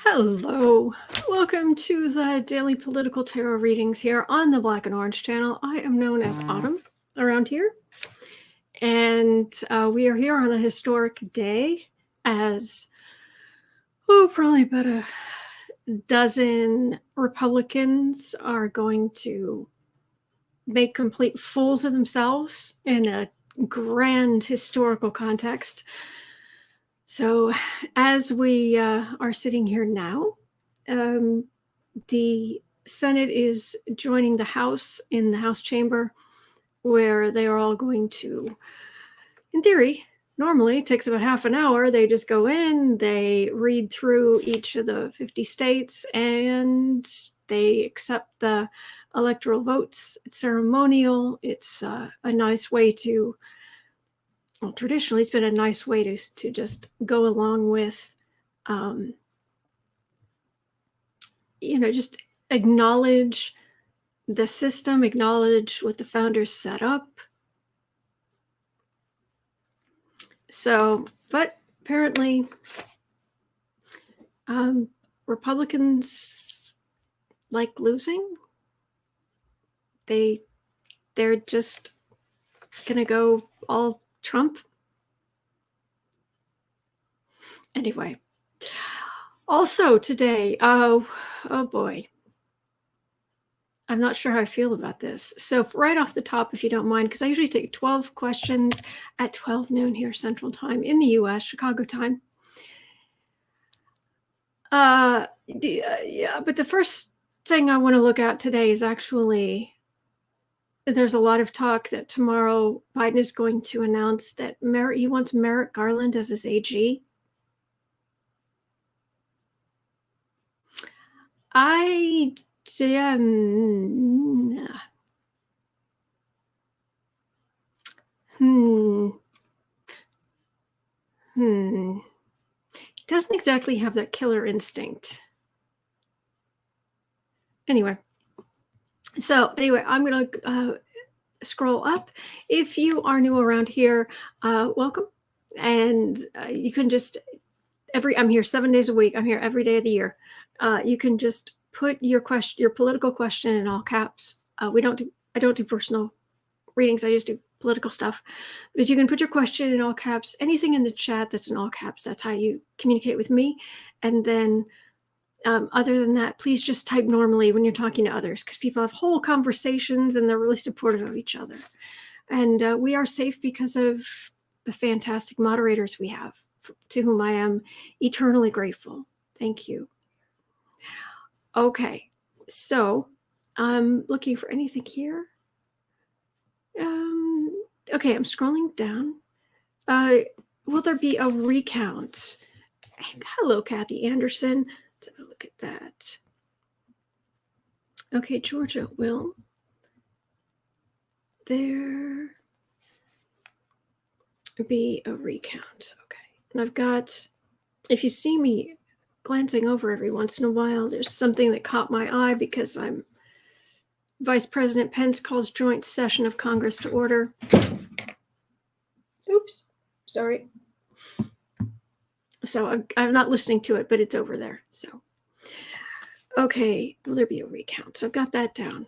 Hello, welcome to the Daily Political Tarot Readings here on the Black and Orange channel. I am known as Autumn around here, and we are here on a historic day as, probably about a dozen Republicans are going to make complete fools of themselves in a grand historical context. So as we are sitting here now, the Senate is joining the House in the House chamber, where they are all going to, in theory, normally it takes about half an hour. They just go in, they read through each of the 50 states, and they accept the electoral votes. It's ceremonial. It's a nice way to, well, traditionally it's been a nice way to just go along with, just acknowledge the system, acknowledge what the founders set up. So, but apparently, Republicans like losing. They're just gonna go all Trump. Anyway, also today, oh boy, I'm not sure how I feel about this. So right off the top, if you don't mind, because I usually take 12 questions at 12 noon here Central Time in the US, Chicago time. Yeah, but the first thing I want to look at today is actually, there's a lot of talk that tomorrow Biden is going to announce that he wants Merrick Garland as his AG. Doesn't exactly have that killer instinct. Anyway, I'm going to scroll up. If you are new around here, welcome. And you can just, I'm here 7 days a week. I'm here every day of the year. You can just put your political question in all caps. I don't do personal readings. I just do political stuff. But you can put your question in all caps. Anything in the chat that's in all caps, that's how you communicate with me. And then other than that, please just type normally when you're talking to others, because people have whole conversations and they're really supportive of each other. And we are safe because of the fantastic moderators we have, to whom I am eternally grateful. Thank you. Okay, so I'm looking for anything here. Okay, I'm scrolling down. Will there be a recount? Hello, Kathy Anderson. Let's have a look at that. Okay, Georgia, will there be a recount? Okay, and I've got, if you see me glancing over every once in a while, there's something that caught my eye because Vice President Pence calls joint session of Congress to order. Oops, sorry. So I'm not listening to it, but it's over there. So, okay, will there be a recount? So I've got that down.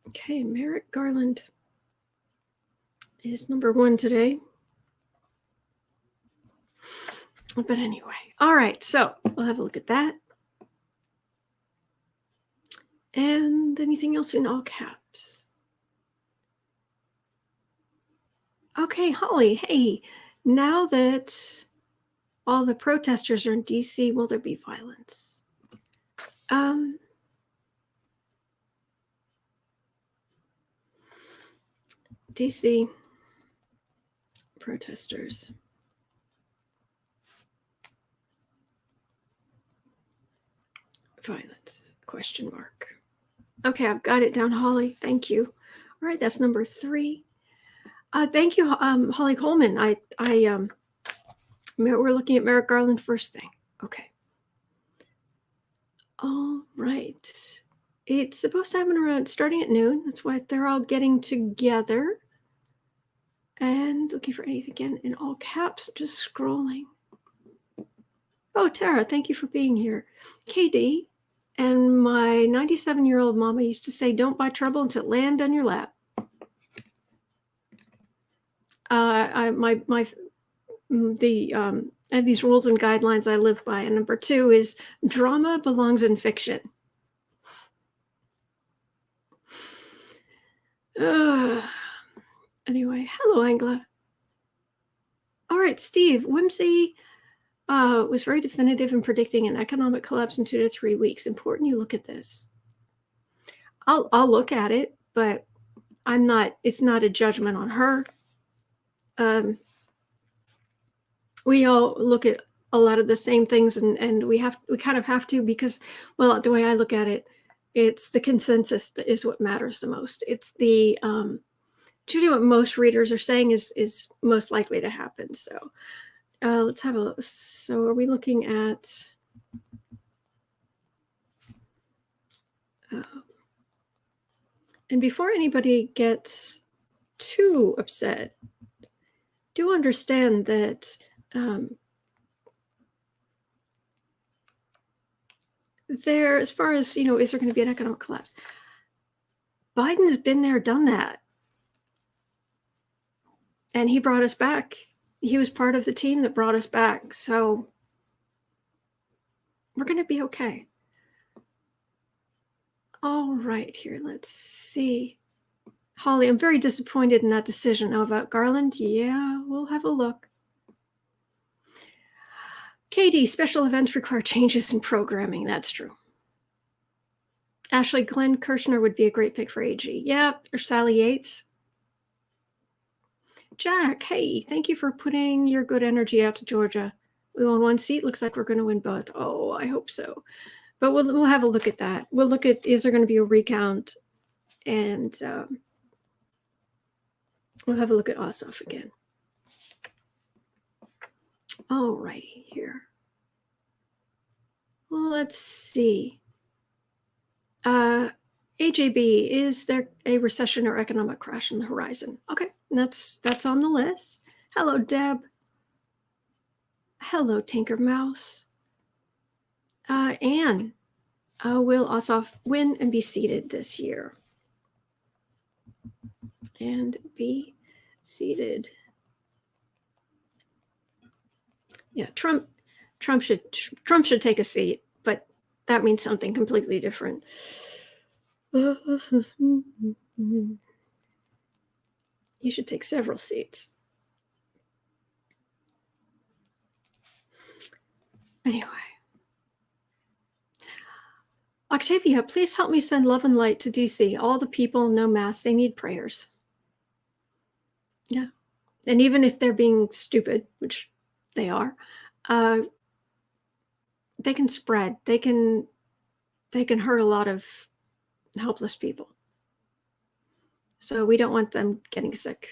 Okay, Merrick Garland is number 1 today. But anyway, all right, so we'll have a look at that. And anything else in all caps? Okay, Holly, hey, now that all the protesters are in DC, will there be violence? DC protesters. Violence, question mark. Okay, I've got it down, Holly. Thank you. All right, that's number 3. Thank you, Holly Coleman. We're looking at Merrick Garland first thing. Okay. All right. It's supposed to happen starting at noon. That's why they're all getting together. And looking for anything again in all caps, just scrolling. Oh, Tara, thank you for being here. KD and my 97-year-old mama used to say, don't buy trouble until it land on your lap. I have these rules and guidelines I live by, and number 2 is drama belongs in fiction. Anyway, hello, Angela. All right, Steve, Whimsy was very definitive in predicting an economic collapse in 2 to 3 weeks. Important you look at this. I'll look at it, but it's not a judgment on her. We all look at a lot of the same things, and we kind of have to, because, well, the way I look at it, it's the consensus that is what matters the most. It's the usually what most readers are saying is most likely to happen. So let's have a. So are we looking at? And before anybody gets too upset, do understand that as far as, is there going to be an economic collapse? Biden's been there, done that. And he brought us back. He was part of the team that brought us back. So we're going to be okay. All right, here, let's see. Holly, I'm very disappointed in that decision. How about Garland? Yeah, we'll have a look. Katie, special events require changes in programming. That's true. Ashley, Glenn Kirshner would be a great pick for AG. Yeah, or Sally Yates. Jack, hey, thank you for putting your good energy out to Georgia. We won 1 seat. Looks like we're going to win both. Oh, I hope so. But we'll have a look at that. We'll look at, is there going to be a recount? And we'll have a look at Ossoff again. All righty, here. Well, let's see. AJB, is there a recession or economic crash on the horizon? Okay, that's on the list. Hello, Deb. Hello, Tinker Mouse. Anne, will Ossoff win and be seated this year? And be seated. Yeah, Trump should take a seat, but that means something completely different. You should take several seats. Anyway. Octavia, please help me send love and light to DC. All the people, no mass, they need prayers. Yeah. And even if they're being stupid, which they are, they can spread. They can hurt a lot of helpless people. So we don't want them getting sick.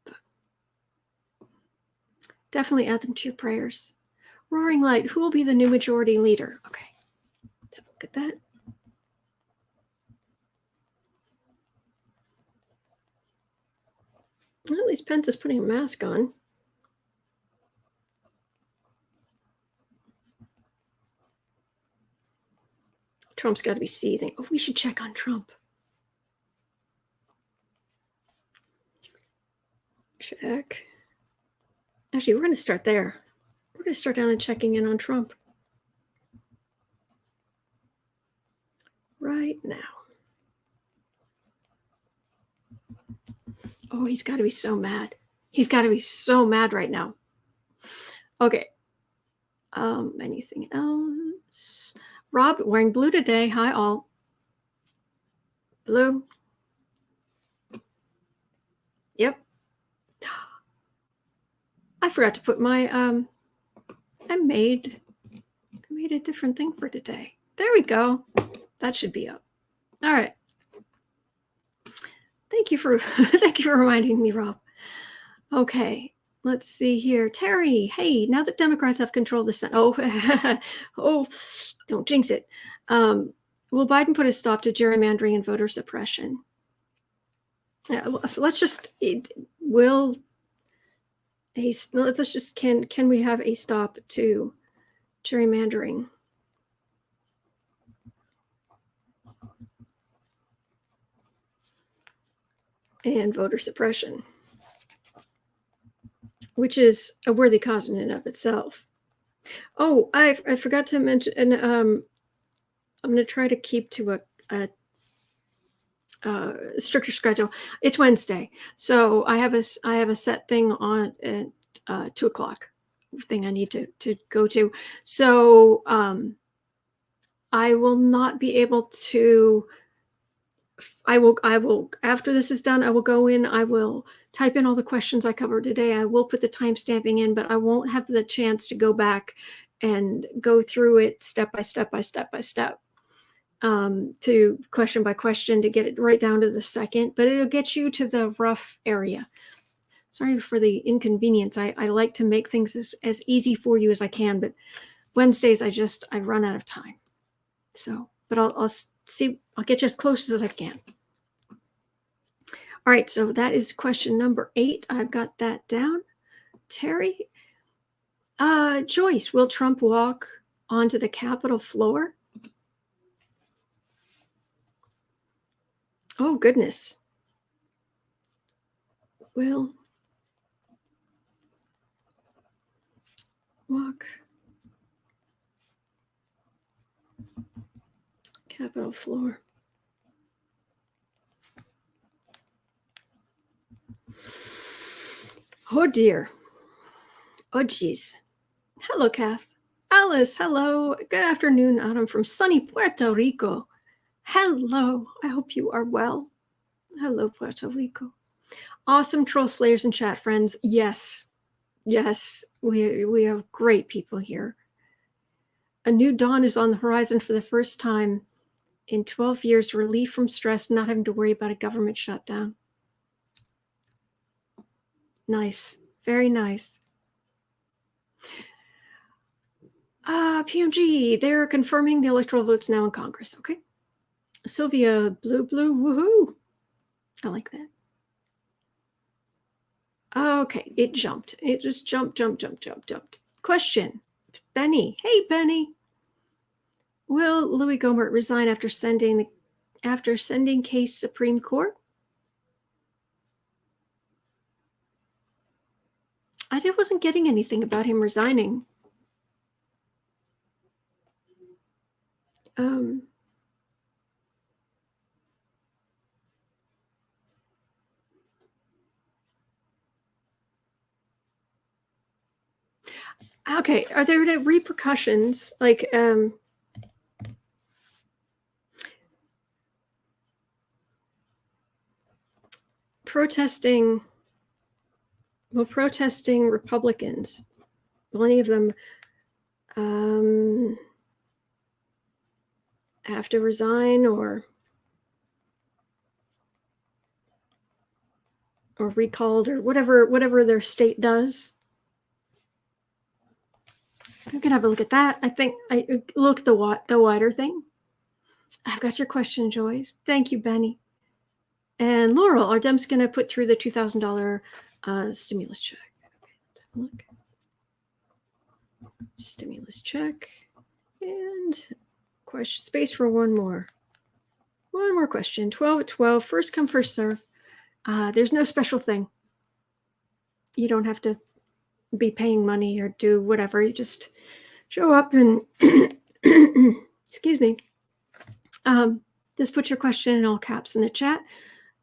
But definitely add them to your prayers. Roaring Light, who will be the new majority leader? Okay. Have a look at that. Well, at least Pence is putting a mask on. Trump's got to be seething. Oh, we should check on Trump. Check. Actually, we're going to start there. We're going to start down and checking in on Trump right now. Oh, he's got to be so mad. He's got to be so mad right now. Okay. Anything else? Rob, wearing blue today. Hi, all. Blue. Yep. I forgot to put my, I made a different thing for today. There we go. That should be up. All right. Thank you for reminding me, Rob. Okay, let's see here. Terry, hey, now that Democrats have control of the Senate, oh, don't jinx it. Will Biden put a stop to gerrymandering and voter suppression? Let's just, can we have a stop to gerrymandering, and voter suppression, which is a worthy cause in and of itself. Oh, I forgot to mention, and I'm going to try to keep to a stricter schedule. It's Wednesday, so I have a set thing on at 2:00 thing I need to go to. So I will not be able to. I will after this is done, I will go in. I will type in all the questions I covered today. I will put the time stamping in, but I won't have the chance to go back and go through it step by step to question by question to get it right down to the second, but it'll get you to the rough area. Sorry for the inconvenience. I like to make things as easy for you as I can, but Wednesdays I run out of time. So, but I'll see, I'll get you as close as I can. All right, so that is question number 8. I've got that down. Terry, Joyce, will Trump walk onto the Capitol floor? Oh, goodness. Will walk Capitol floor. Oh, dear. Oh, geez. Hello, Kath. Alice, hello. Good afternoon, Autumn from sunny Puerto Rico. Hello. I hope you are well. Hello, Puerto Rico. Awesome troll slayers and chat friends. Yes. Yes, we have great people here. A new dawn is on the horizon for the first time in 12 years. Relief from stress, not having to worry about a government shutdown. Nice. Very nice. PMG, they're confirming the electoral votes now in Congress. Okay. Sylvia, blue, woohoo. I like that. Okay, it jumped. It just jumped. Question. Benny. Hey, Benny. Will Louis Gohmert resign after sending case Supreme Court? I wasn't getting anything about him resigning. Okay, are there repercussions like protesting Republicans, will any of them have to resign or recalled or whatever their state does? I'm gonna have a look at that. I think I look at the wider thing. I've got your question, Joyce. Thank you, Benny. And Laurel, our Dem's gonna put through the $2,000 stimulus check. Okay, let's have a look. Stimulus check and question space for one more question. 12 at 12. First come, first serve. There's no special thing. You don't have to be paying money or do whatever. You just show up and excuse me. Just put your question in all caps in the chat.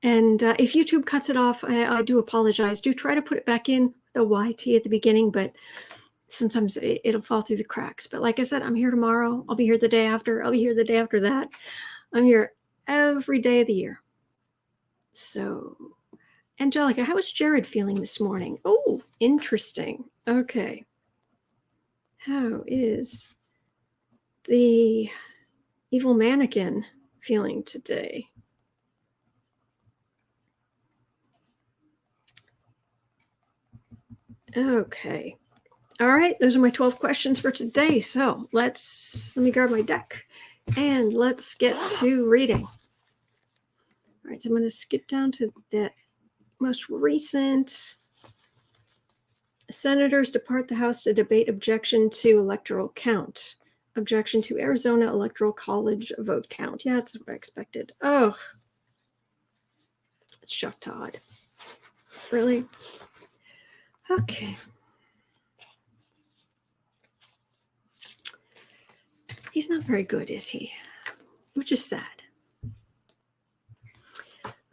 And if YouTube cuts it off, I do apologize. Do try to put it back in the YT at the beginning, but sometimes it'll fall through the cracks. But like I said, I'm here tomorrow. I'll be here the day after. I'll be here the day after that. I'm here every day of the year. So, Angelica, how is Jared feeling this morning? Oh, interesting. Okay. How is the evil mannequin feeling today? Okay. All right. Those are my 12 questions for today. So let me grab my deck and let's get to reading. All right. So I'm going to skip down to the most recent Senators depart the House to debate objection to electoral count. Objection to Arizona Electoral College vote count. Yeah, that's what I expected. Oh, it's Chuck Todd. Really? Okay. He's not very good, is he? Which is sad.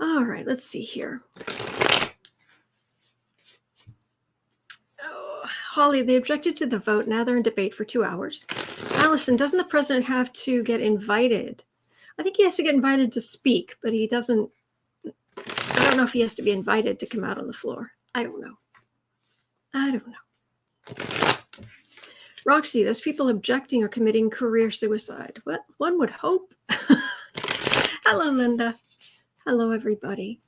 All right, let's see here. Oh, Holly, they objected to the vote. Now they're in debate for 2 hours. Allison, doesn't the president have to get invited? I think he has to get invited to speak, but he doesn't. I don't know if he has to be invited to come out on the floor. I don't know. Roxy, those people objecting are committing career suicide. Well, one would hope. Hello, Linda. Hello, everybody.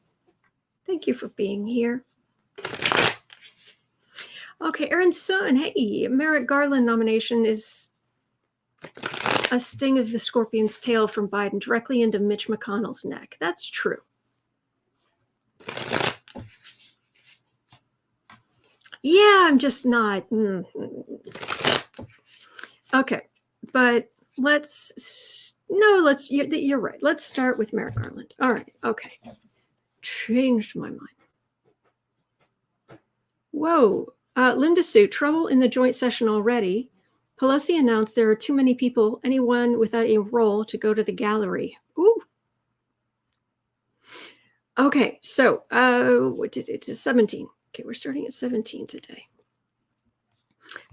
Thank you for being here. Okay, Aaron Sun. Hey, Merrick Garland nomination is a sting of the scorpion's tail from Biden directly into Mitch McConnell's neck. That's true. Yeah, I'm just not. Okay, but you're right. Let's start with Merrick Garland. All right, okay. Changed my mind. Whoa. Linda Sue, trouble in the joint session already. Pelosi announced there are too many people, anyone without a role, to go to the gallery. Ooh. Okay, so what did it? 17. Okay, we're starting at 17 today.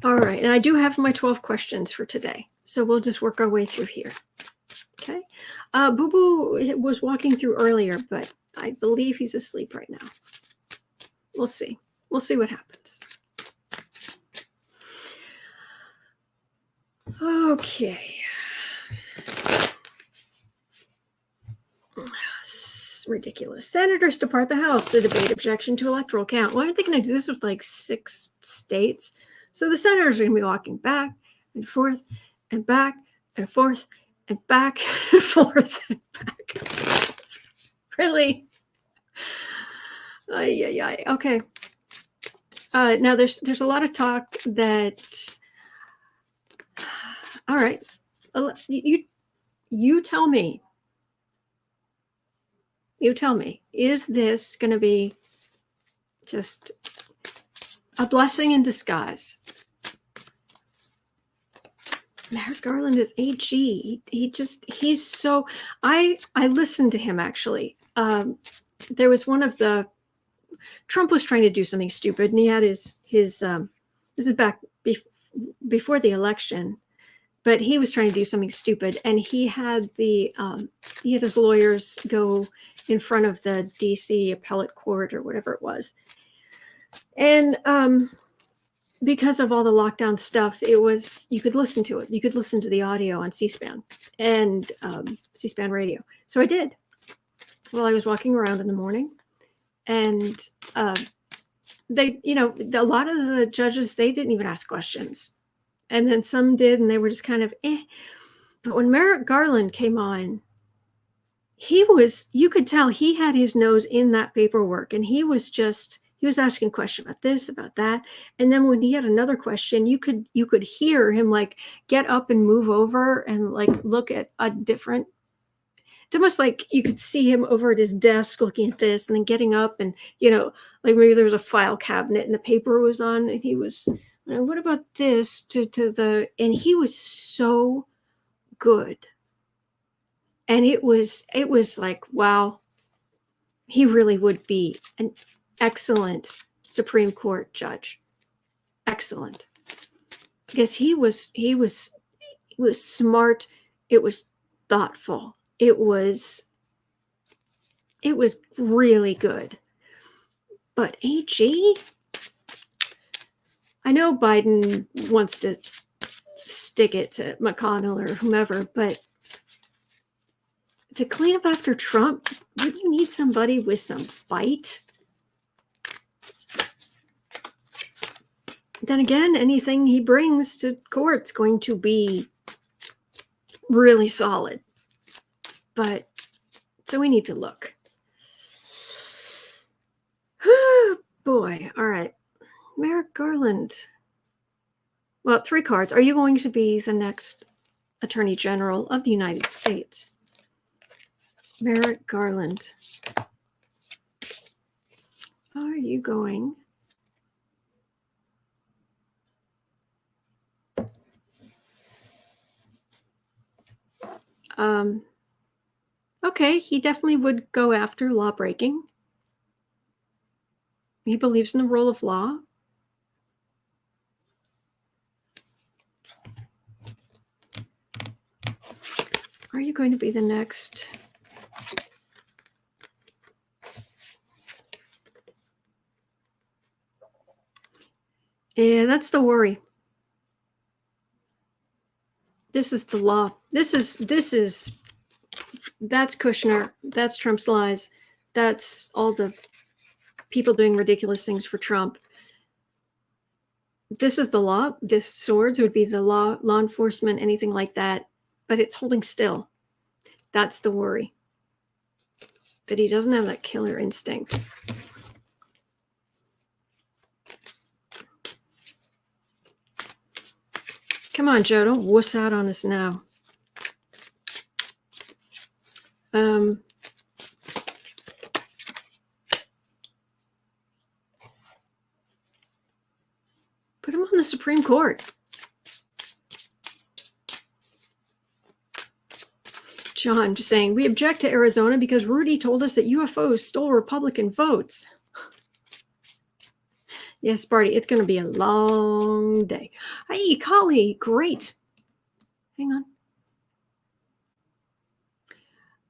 All right, and I do have my 12 questions for today, so we'll just work our way through here. Okay. Boo-Boo was walking through earlier, but I believe he's asleep right now. We'll see. We'll see what happens. Okay. Ridiculous. Senators depart the House to debate objection to electoral count. Why aren't they going to do this with like 6 states? So the senators are going to be walking back and forth and back and forth and back and forth and back. Really? Okay. Now there's a lot of talk that. All right, you tell me. You tell me, is this going to be just a blessing in disguise? Merrick Garland is AG. He's so. I listened to him actually. There was one of the. Trump was trying to do something stupid, and he had his. This is back before the election. But he was trying to do something stupid, and he had his lawyers go in front of the DC appellate court or whatever it was. And because of all the lockdown stuff, you could listen to it. You could listen to the audio on C-SPAN and C-SPAN radio. So I did while I was walking around in the morning. And they, a lot of the judges, they didn't even ask questions. And then some did, and they were just kind of eh. But when Merrick Garland came on, you could tell he had his nose in that paperwork, and he was asking questions about this, about that. And then when he had another question, you could hear him like get up and move over and like look at a different. It's almost like you could see him over at his desk looking at this and then getting up and, like maybe there was a file cabinet and the paper was on and he was, what about this and he was so good. And it was like, wow, he really would be an excellent Supreme Court judge. Excellent. Because he was smart. It was thoughtful. It was really good. But AG, I know Biden wants to stick it to McConnell or whomever, but to clean up after Trump, would you need somebody with some bite? Then again, anything he brings to court's going to be really solid. But so we need to look. Boy, all right. Merrick Garland. Well, 3 cards. Are you going to be the next Attorney General of the United States? Merrick Garland. Are you going okay, he definitely would go after law breaking. He believes in the rule of law. Are you going to be the next? Yeah, that's the worry. This is the law. That's Kushner. That's Trump's lies. That's all the people doing ridiculous things for Trump. This is the law. The swords would be the law enforcement, anything like that. But it's holding still. That's the worry. That he doesn't have that killer instinct. Come on, Joe, don't wuss out on us now. Put him on the Supreme Court. John just saying, we object to Arizona because Rudy told us that UFOs stole Republican votes. Yes, Barty, it's going to be a long day. Hey, Collie, great. Hang on.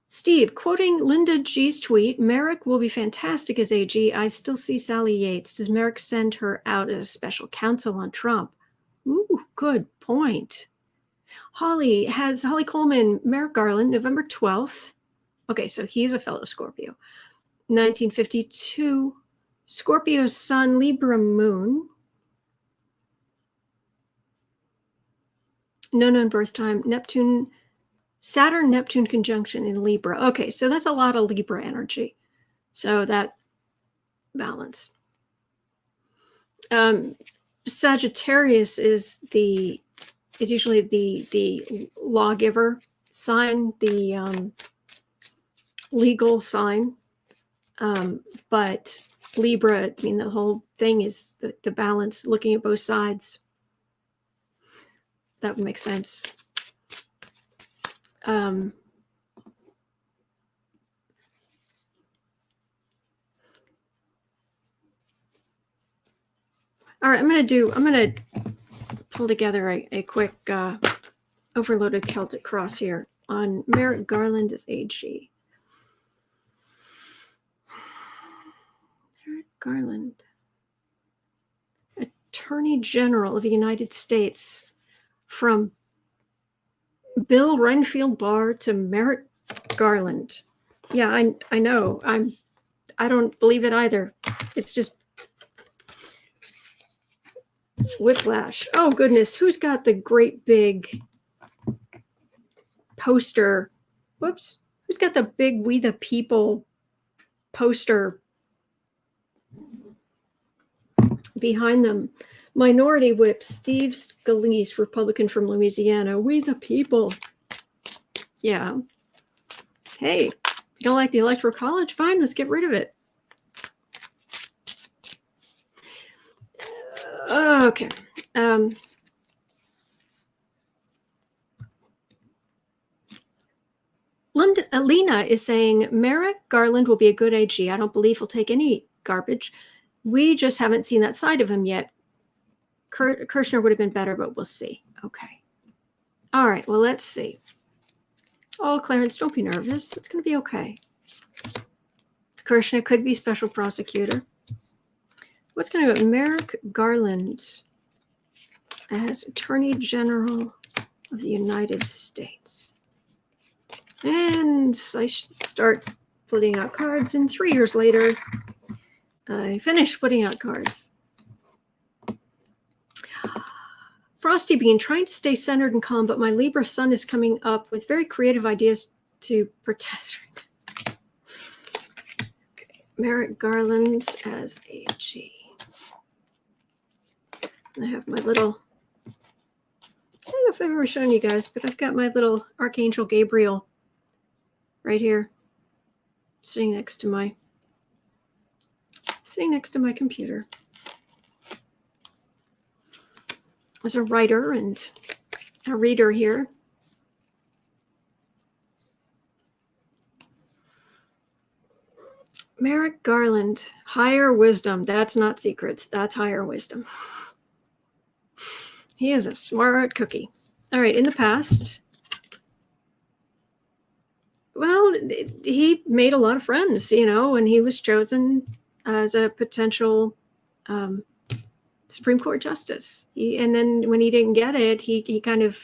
Steve, quoting Linda G's tweet, Merrick will be fantastic as AG. I still see Sally Yates. Does Merrick send her out as a special counsel on Trump? Ooh, good point. Holly Coleman, Merrick Garland, November 12th. Okay, so he's a fellow Scorpio. 1952. Scorpio Sun, Libra Moon. No known birth time. Saturn Neptune conjunction in Libra. Okay, so that's a lot of Libra energy. So that balance. Sagittarius is usually the lawgiver sign, the legal sign. But Libra, I mean, the whole thing is the balance, looking at both sides. That would make sense. All right, I'm going to pull together a quick overloaded Celtic cross here on Merrick Garland as AG. Merrick Garland, Attorney General of the United States, from Bill Renfield Barr to Merrick Garland. Yeah, I know. I don't believe it either. It's just whiplash. Oh goodness, who's got the great big poster? Whoops. Who's got the big We the People poster behind them? Minority Whip, Steve Scalise, Republican from Louisiana. We the People. Yeah. Hey, if you don't like the Electoral College, fine, let's get rid of it. Okay. Alina is saying, Merrick Garland will be a good AG. I don't believe he'll take any garbage. We just haven't seen that side of him yet. Kushner would have been better, but we'll see. Okay. All right, well, let's see. Oh, Clarence, don't be nervous. It's going to be okay. Kushner could be special prosecutor. What's going to go? Merrick Garland as Attorney General of the United States. And I should start putting out cards, and 3 years later, I finished putting out cards. Frosty Bean, trying to stay centered and calm, but my Libra sun is coming up with very creative ideas to protest. Okay. Merrick Garland as AG. I have my little, I don't know if I've ever shown you guys, but I've got my little Archangel Gabriel right here, sitting next to my computer. There's a writer and a reader here. Merrick Garland, higher wisdom. That's not secrets. That's higher wisdom. He is a smart cookie. All right, in the past, well, he made a lot of friends, when he was chosen as a potential Supreme Court justice. And then when he didn't get it, he kind of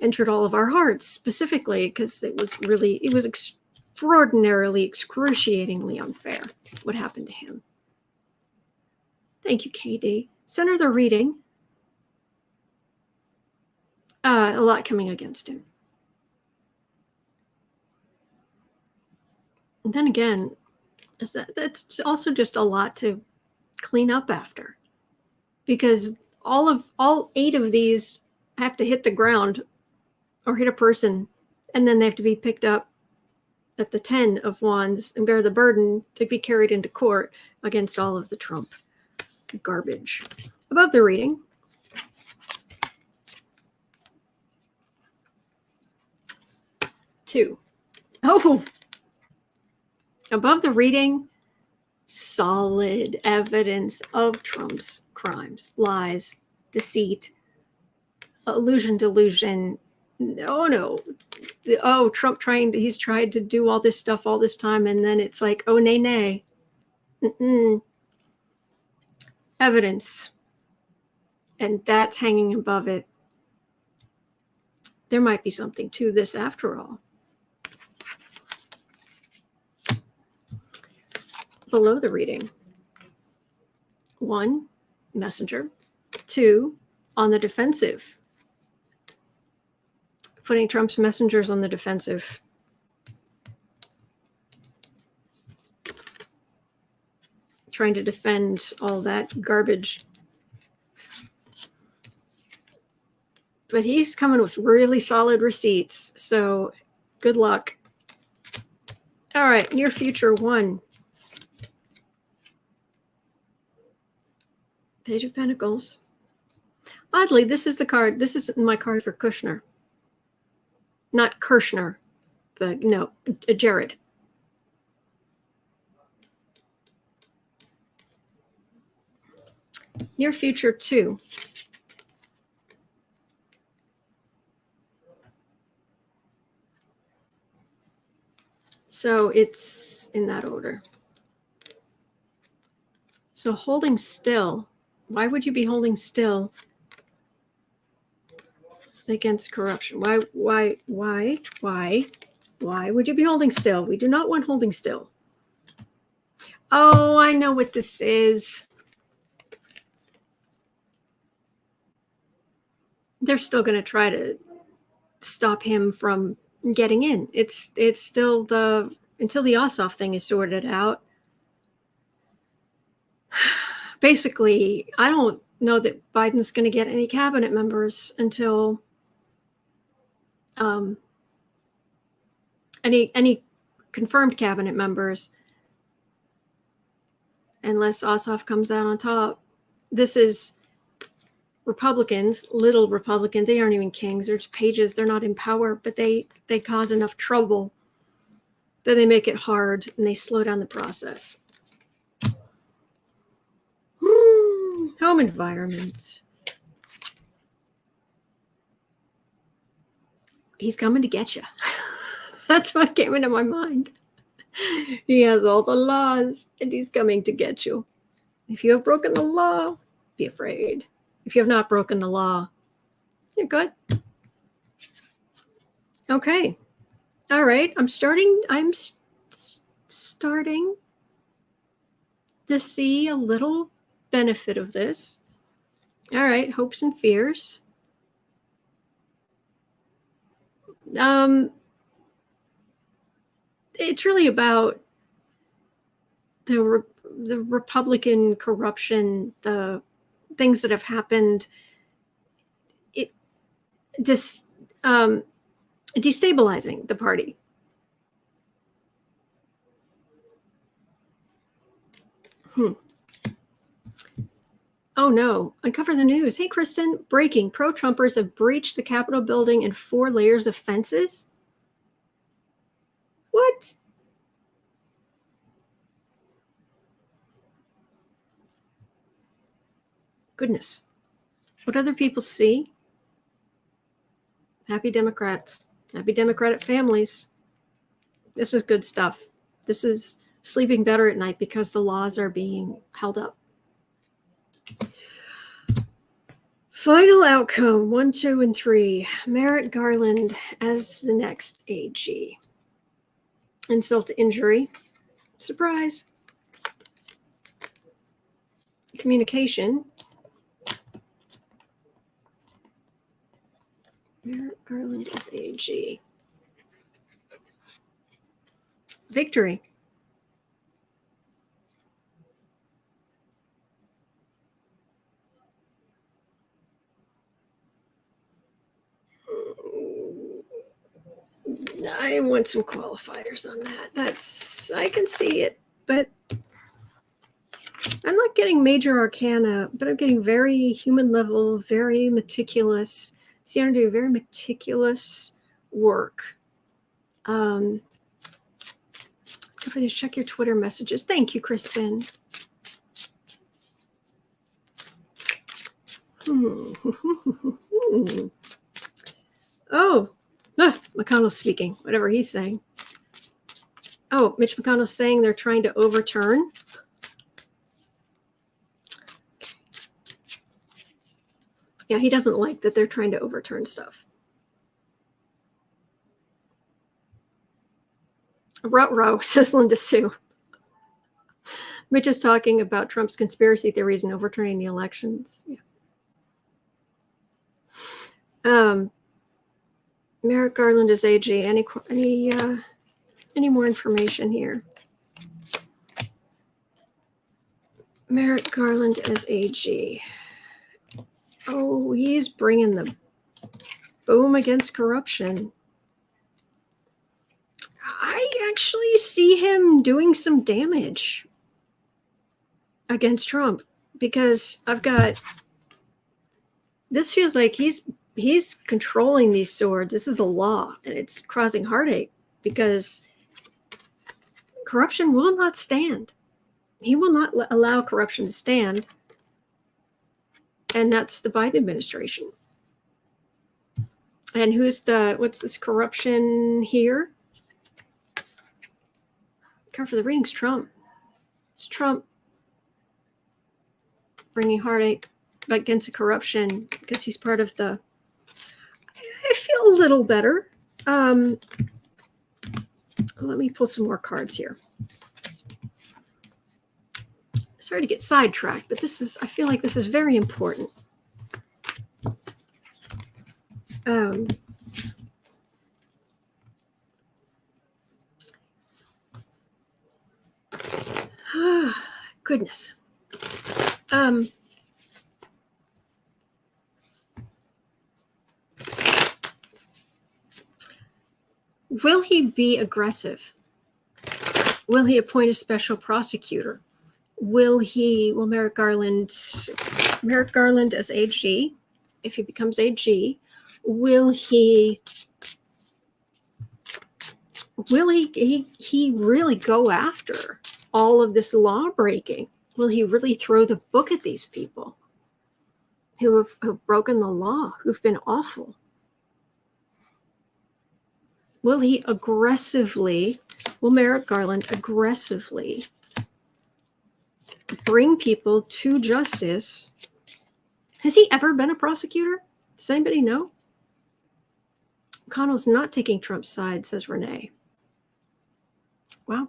entered all of our hearts specifically because it was extraordinarily, excruciatingly unfair what happened to him. Thank you, KD. Center the reading. A lot coming against him. And then again, that's also just a lot to clean up after, because all 8 of these have to hit the ground or hit a person, and then they have to be picked up at the 10 of wands and bear the burden to be carried into court against all of the Trump garbage. Above the reading, two. Oh, above the reading, solid evidence of Trump's crimes, lies, deceit, illusion, delusion. No. Oh, Trump he's tried to do all this stuff all this time, and then it's like, oh, nay. Evidence. And that's hanging above it. There might be something to this after all. Below the reading, 1, messenger. 2, on the defensive. Putting Trump's messengers on the defensive. Trying to defend all that garbage. But he's coming with really solid receipts, so good luck. All right, near future 1. Page of Pentacles. Oddly, this is the card. This is my card for Kushner. Not Kushner. Jared. Near future 2. So it's in that order. So holding still. Why would you be holding still against corruption? Why would you be holding still? We do not want holding still. Oh, I know what this is. They're still going to try to stop him from getting in. It's still until the Ossoff thing is sorted out. Basically, I don't know that Biden's going to get any cabinet members until any confirmed cabinet members, unless Ossoff comes out on top. This is Republicans, little Republicans. They aren't even kings. They're just pages. They're not in power, but they cause enough trouble that they make it hard and they slow down the process. Home environment. He's coming to get you. That's what came into my mind. He has all the laws and he's coming to get you. If you have broken the law, be afraid. If you have not broken the law, you're good. Okay. All right. I'm starting to see a little benefit of this. All right. Hopes and fears. It's really about the Republican corruption, the things that have happened, it just destabilizing the party. Oh no, uncover the news. Hey, Kristen, breaking. Pro-Trumpers have breached the Capitol building in 4 layers of fences. What? Goodness. What other people see? Happy Democrats. Happy Democratic families. This is good stuff. This is sleeping better at night because the laws are being held up. Final outcome, 1, 2, and 3. Merrick Garland as the next AG. Insult to injury. Surprise. Communication. Merrick Garland as AG. Victory. I want some qualifiers on that. I can see it, but I'm not getting major arcana, but I'm getting very human level, very meticulous. So you're going to do very meticulous work. Please check your Twitter messages. Thank you, Kristen. Oh, McConnell's speaking, whatever he's saying. Oh, Mitch McConnell's saying they're trying to overturn. Yeah, he doesn't like that they're trying to overturn stuff. Ruh-roh, says Linda Sue. Mitch is talking about Trump's conspiracy theories and overturning the elections. Yeah. Merrick Garland is AG. Any more information here? Merrick Garland as AG. Oh, he's bringing the boom against corruption. I actually see him doing some damage against Trump because this feels like he's controlling these swords. This is the law, and it's causing heartache because corruption will not stand. He will not allow corruption to stand, and that's the Biden administration. And what's this corruption here? Cover for the readings, Trump. It's Trump bringing heartache against the corruption because he's part of the. I feel a little better. Let me pull some more cards here. Sorry to get sidetracked, but I feel like this is very important. Goodness. Will he be aggressive? Will he appoint a special prosecutor? Will Merrick Garland as AG, if he becomes AG, will he really go after all of this law breaking? Will he really throw the book at these people who have broken the law, who've been awful? Will Merrick Garland aggressively bring people to justice? Has he ever been a prosecutor? Does anybody know? McConnell's not taking Trump's side, says Renee. Wow.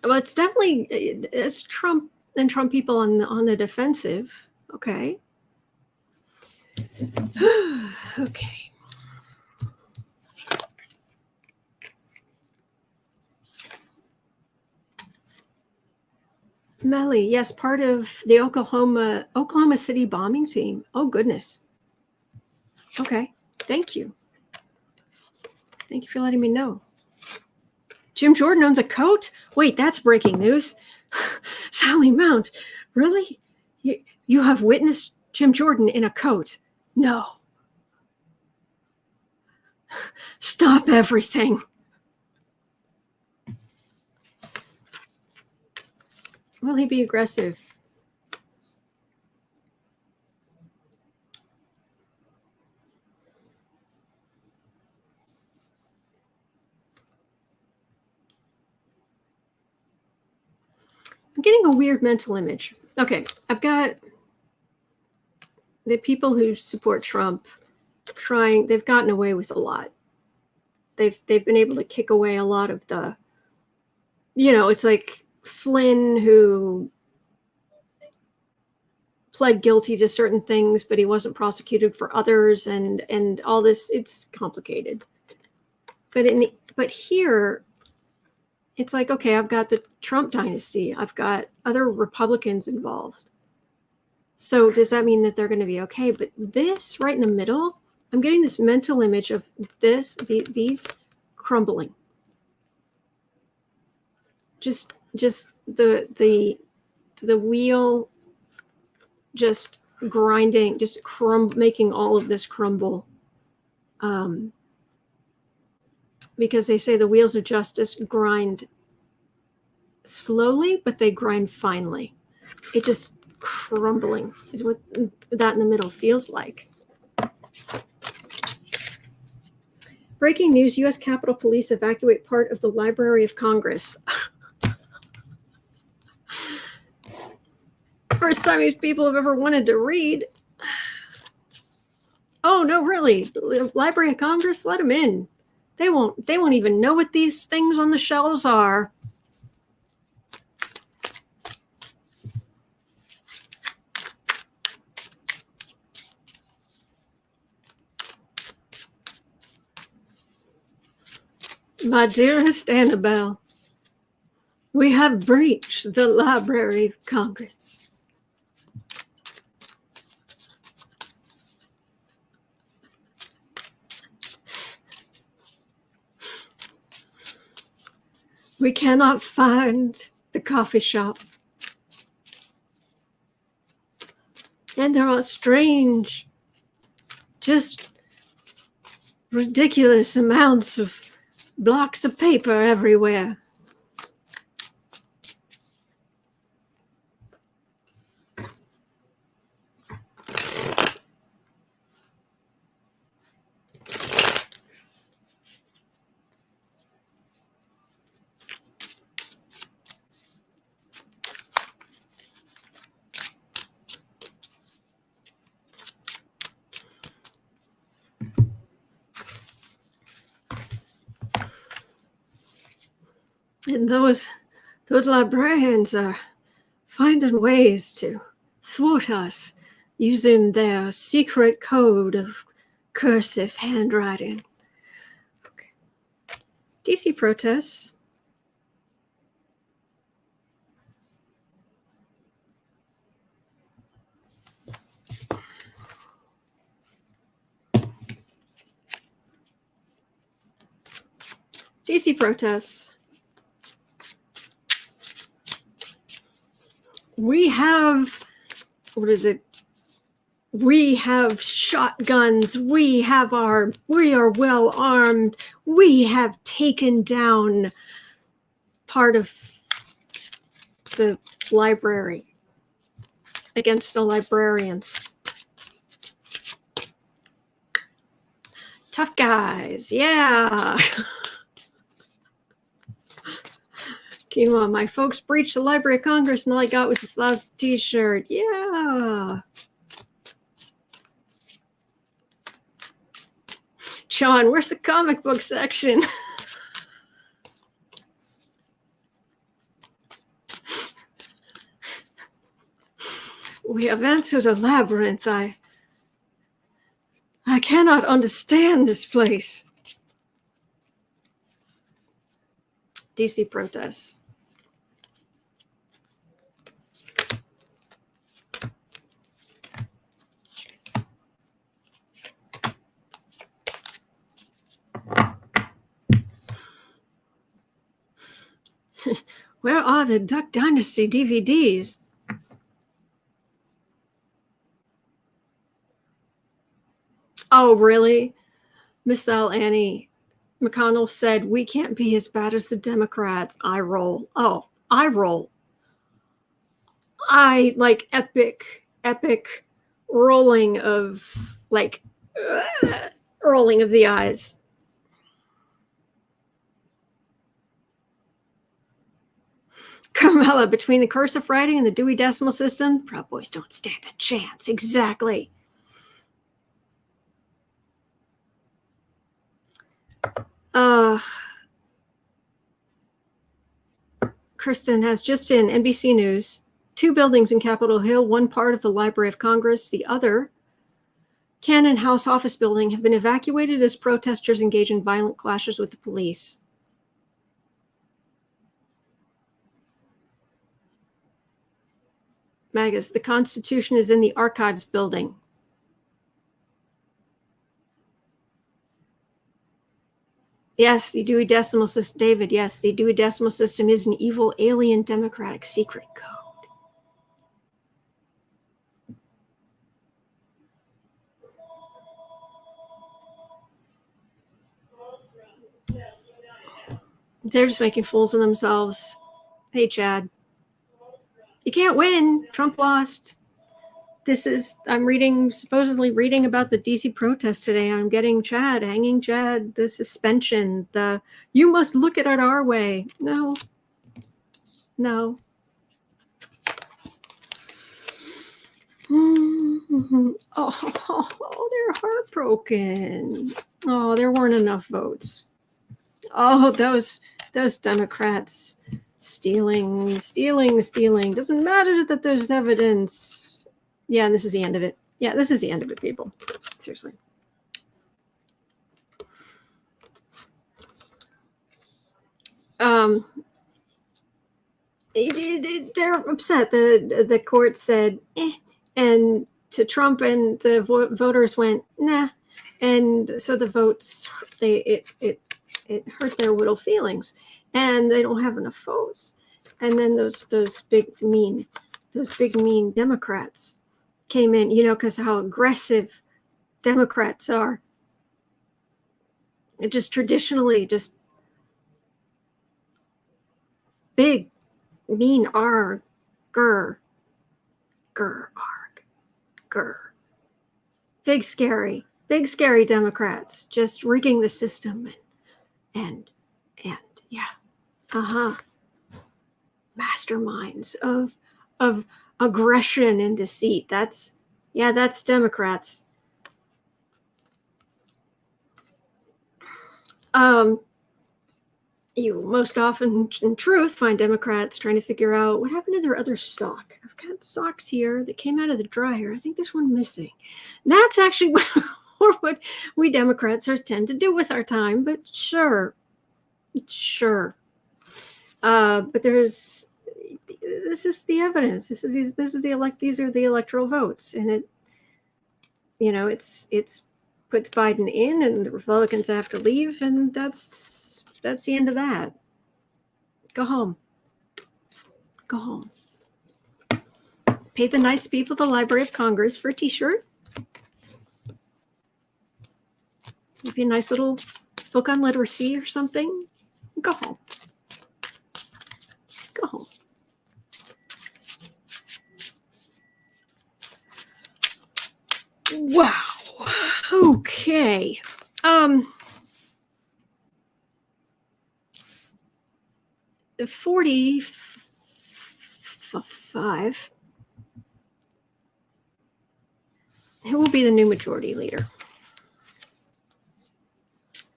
Well, it's Trump and Trump people on the defensive. Okay. Okay. Melly, yes, part of the Oklahoma City bombing team. Oh, goodness. Okay, thank you. Thank you for letting me know. Jim Jordan owns a coat? Wait, that's breaking news. Sally Mount, really? You have witnessed Jim Jordan in a coat? No. Stop everything. Will he be aggressive? I'm getting a weird mental image. Okay, I've got the people who support Trump they've gotten away with a lot. They've been able to kick away a lot of the, it's like Flynn, who pled guilty to certain things, but he wasn't prosecuted for others, and all this. It's complicated. But here, it's like, okay, I've got the Trump dynasty. I've got other Republicans involved. So does that mean that they're going to be okay? But this right in the middle, I'm getting this mental image of these crumbling. Just the wheel just grinding, just making all of this crumble. Because they say the wheels of justice grind slowly, but they grind finely. It just crumbling is what that in the middle feels like. Breaking news, U.S. Capitol Police evacuate part of the Library of Congress. First time these people have ever wanted to read. Oh, no, really? Library of Congress? Let them in. They won't even know what these things on the shelves are. My dearest Annabelle, we have breached the Library of Congress. We cannot find the coffee shop. And there are strange, just ridiculous amounts of blocks of paper everywhere. And those librarians are finding ways to thwart us using their secret code of cursive handwriting. Okay. DC protests. DC protests. We have, we have shotguns. We are well armed. We have taken down part of the library against the librarians. Tough guys, yeah. Quinoa, my folks breached the Library of Congress and all I got was this last t-shirt. Yeah. Sean, where's the comic book section? We have entered a labyrinth. I cannot understand this place. DC protests. Where are the Duck Dynasty DVDs? Oh, really? Miss L. Annie McConnell said, we can't be as bad as the Democrats. I roll. Oh, I roll. I like epic rolling of like rolling of the eyes. Carmela, between the cursive writing and the Dewey Decimal System, Proud Boys don't stand a chance. Exactly. Kristen has just in NBC News, 2 buildings in Capitol Hill, one part of the Library of Congress, the other, Cannon House office building, have been evacuated as protesters engage in violent clashes with the police. Magus, the Constitution is in the Archives building. Yes, the Dewey Decimal System. David, yes, the Dewey Decimal System is an evil alien democratic secret code. They're just making fools of themselves. Hey, Chad. You can't win. Trump lost. I'm supposedly reading about the DC protest today. I'm getting Chad, hanging Chad, the suspension, you must look at it our way. No. Oh, they're heartbroken. Oh, there weren't enough votes. Oh, those Democrats stealing. Doesn't matter that there's evidence. Yeah, this is the end of it. Yeah, this is the end of it, people. Seriously. They're upset. The court said, and to Trump, and the voters went, nah. And so the votes, it hurt their little feelings, and they don't have enough votes. And then those big mean Democrats came in, because how aggressive Democrats are. It just traditionally just big, mean, arg, grr, arg, grr. Big scary Democrats just rigging the system and yeah, masterminds of aggression and deceit. That's Democrats. You most often, in truth, find Democrats trying to figure out what happened to their other sock. I've got socks here that came out of the dryer. I think there's one missing. That's actually what we Democrats tend to do with our time. But sure. But this is the evidence. These are the electoral votes, and it's puts Biden in, and the Republicans have to leave, and that's the end of that. Go home. Pay the nice people at the Library of Congress for a t-shirt. Maybe a nice little book on literacy or something. Go home. Wow. Okay. 45. Who will be the new majority leader?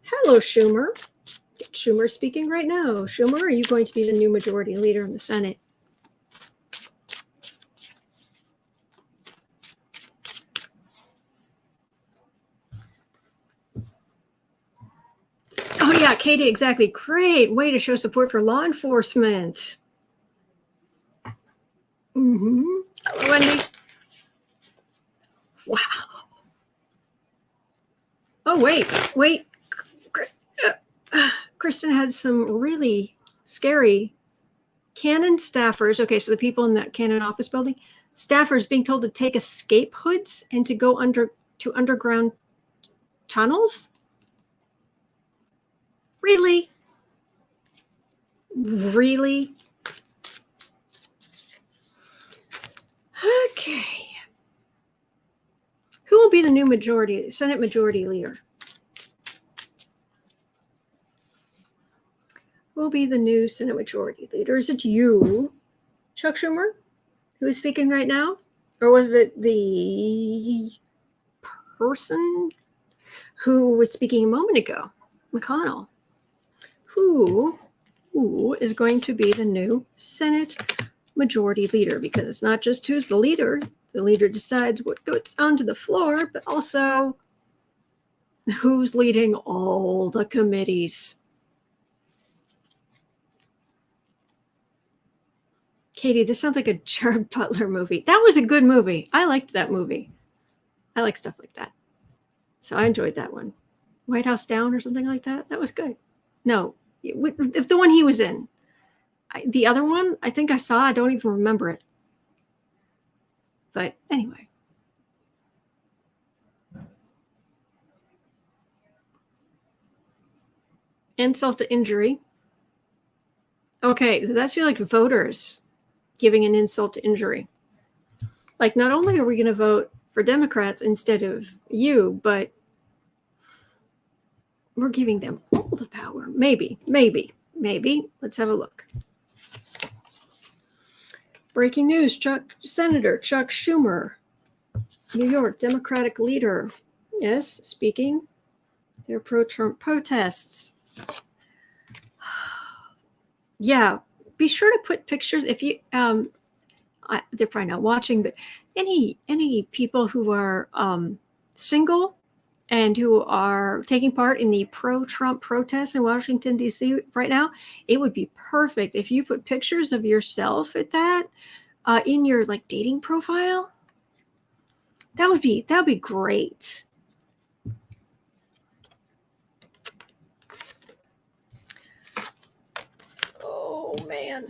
Hello, Schumer. Schumer speaking right now. Schumer, are you going to be the new majority leader in the Senate? Oh, yeah, Katie, exactly. Great way to show support for law enforcement. Hello, Wendy. Wow. Oh, wait. Kristen had some really scary Canon staffers, okay, so the people in that Canon office building, staffers being told to take escape hoods and to go to underground tunnels? Really? Really? Okay. Who will be the new Senate Majority Leader? Who will be the new Senate Majority Leader? Is it you, Chuck Schumer, who is speaking right now? Or was it the person who was speaking a moment ago, McConnell? Who is going to be the new Senate Majority Leader? Because it's not just who's the leader decides what goes onto the floor, but also who's leading all the committees. Katie, this sounds like a Jared Butler movie. That was a good movie. I liked that movie. I like stuff like that. So I enjoyed that one. White House Down or something like that. That was good. No, if the one he was in. The other one, I think I saw. I don't even remember it. But anyway. Insult to injury. Okay, that's like voters giving an insult to injury. Like, not only are we going to vote for Democrats instead of you, but we're giving them all the power. Maybe. Let's have a look. Breaking news, Senator Chuck Schumer, New York Democratic leader. Yes, speaking. Their pro-Trump protests. Yeah, be sure to put pictures if you they're probably not watching, but any people who are single and who are taking part in the pro-Trump protests in Washington, D.C. right now, it would be perfect if you put pictures of yourself at that in your like dating profile. That would be great. Oh man.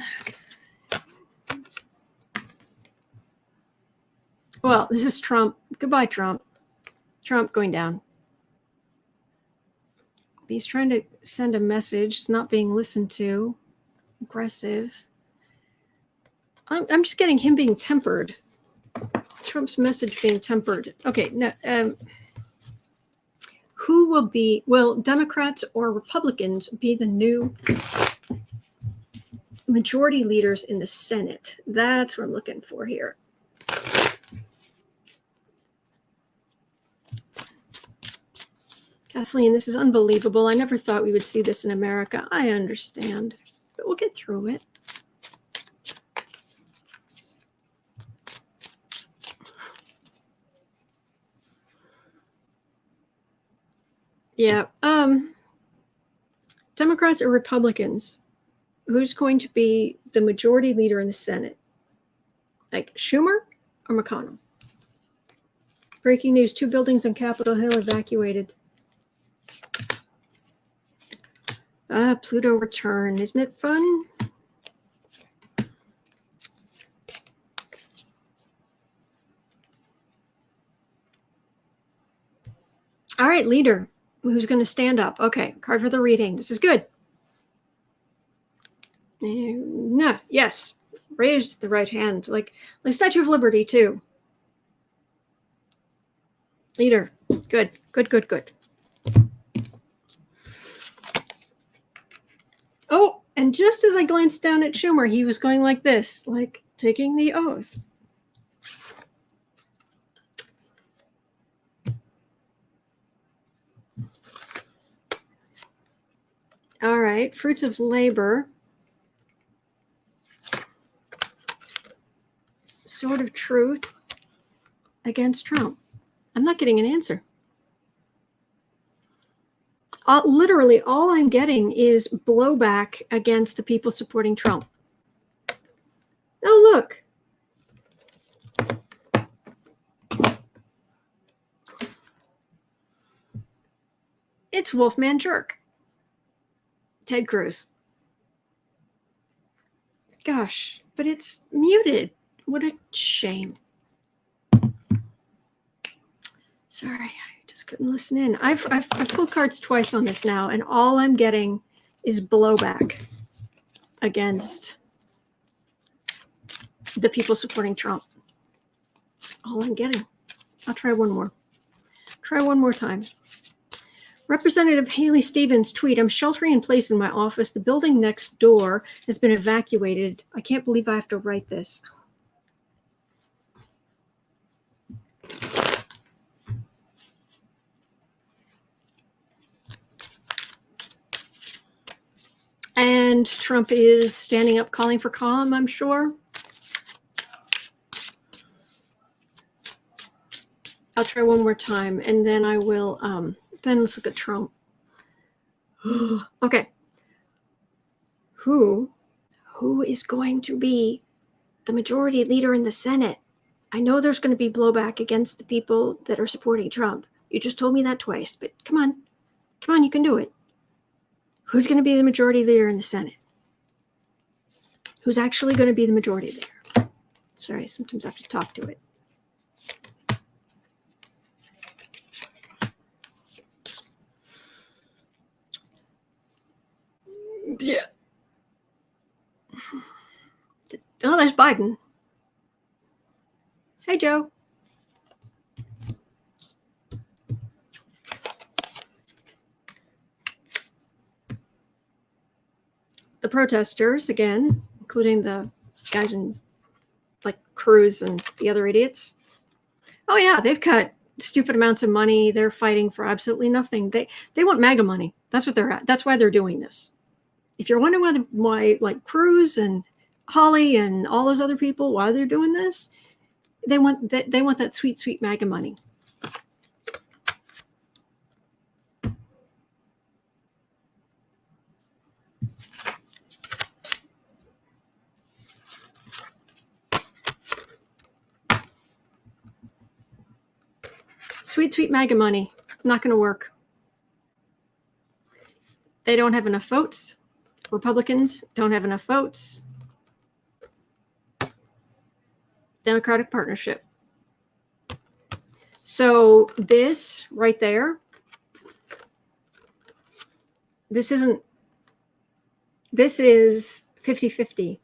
Well, this is Trump. Goodbye, Trump. Trump going down. He's trying to send a message. It's not being listened to. Aggressive. I'm just getting him being tempered. Trump's message being tempered. Okay, no. Will Democrats or Republicans be the new majority leaders in the Senate? That's what I'm looking for here. Kathleen, this is unbelievable. I never thought we would see this in America. I understand, but we'll get through it. Yeah. Democrats or Republicans? Who's going to be the majority leader in the Senate? Like Schumer or McConnell? Breaking news, 2 buildings on Capitol Hill evacuated. Pluto return. Isn't it fun? All right, leader. Who's going to stand up? Okay, card for the reading. This is good. No, yes. Raise the right hand. Like Statue of Liberty, too. Leader. Good. Oh, and just as I glanced down at Schumer, he was going like this, like taking the oath. All right, fruits of labor. Sword of truth against Trump. I'm not getting an answer. Literally, all I'm getting is blowback against the people supporting Trump. Oh, look. It's Wolfman Jerk. Ted Cruz. Gosh, but it's muted. What a shame. Sorry, I just couldn't listen in. I've pulled cards twice on this now, and all I'm getting is blowback against the people supporting Trump. That's all I'm getting. I'll try one more. Try one more time. Representative Haley Stevens tweet, I'm sheltering in place in my office. The building next door has been evacuated. I can't believe I have to write this. And Trump is standing up, calling for calm, I'm sure. I'll try one more time, and then I will, then let's look at Trump. Okay. Who is going to be the majority leader in the Senate? I know there's going to be blowback against the people that are supporting Trump. You just told me that twice, but come on, you can do it. Who's going to be the majority leader in the Senate? Who's actually going to be the majority leader? Sorry, sometimes I have to talk to it. Yeah. Oh, there's Biden. Hey, Joe. The protesters, again, including the guys in like Cruz and the other idiots. Oh yeah, they've cut stupid amounts of money. They're fighting for absolutely nothing. They want MAGA money. That's what they're at. That's why they're doing this. If you're wondering why like Cruz and Holly and all those other people, why they're doing this, they want that sweet MAGA money. Sweet MAGA money. Not going to work. They don't have enough votes. Republicans don't have enough votes. Democratic partnership. So this right there, this is 50-50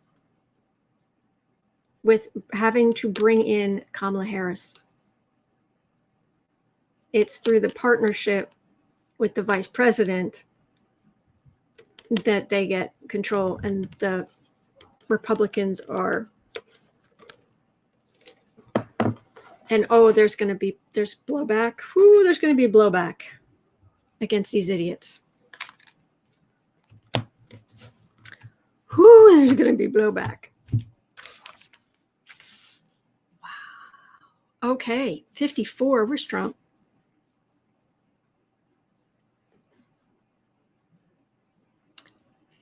with having to bring in Kamala Harris. It's through the partnership with the vice president that they get control, and the Republicans are. And there's blowback. There's going to be blowback against these idiots. There's going to be blowback. Wow. Okay, 54. Where's Trump?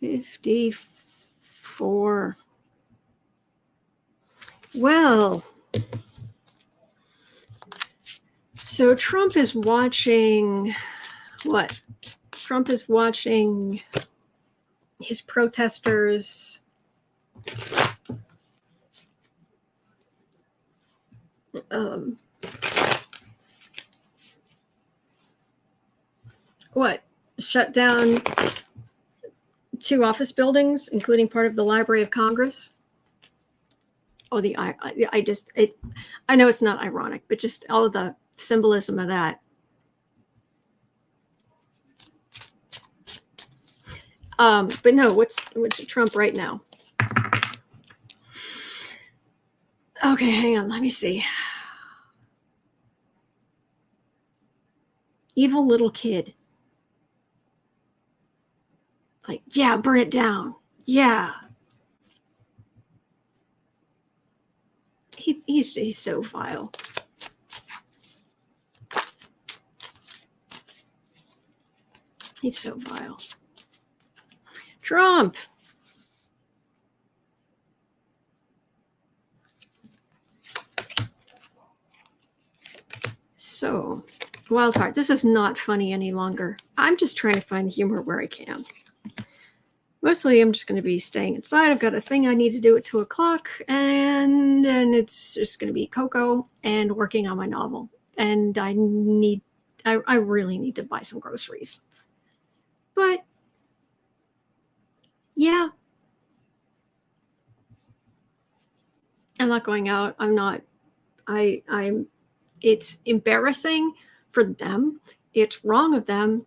$54. Well, so Trump is watching what? Trump is watching his protesters shut down 2 office buildings, including part of the Library of Congress. I know it's not ironic, but just all of the symbolism of that. But no, what's Trump right now? Okay, hang on, let me see. Evil little kid. Like, yeah, burn it down. Yeah. He's so vile. He's so vile. Trump. So, wild card. This is not funny any longer. I'm just trying to find humor where I can. Mostly I'm just going to be staying inside. I've got a thing I need to do at 2 o'clock, and then it's just going to be cocoa and working on my novel. And I really need to buy some groceries. But yeah, I'm not going out. I'm it's embarrassing for them. It's wrong of them.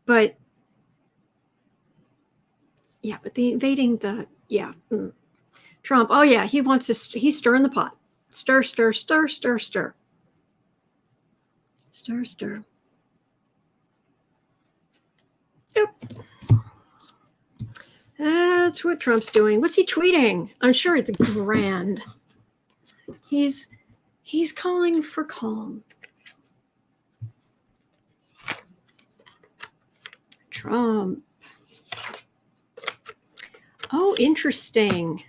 But yeah, but the invading the, yeah. Trump, oh yeah, he wants to, he's stirring the pot. Stir, stir, stir, stir, stir. Stir, stir. Yep. That's what Trump's doing. What's he tweeting? I'm sure it's grand. He's calling for calm. Trump. Oh, interesting.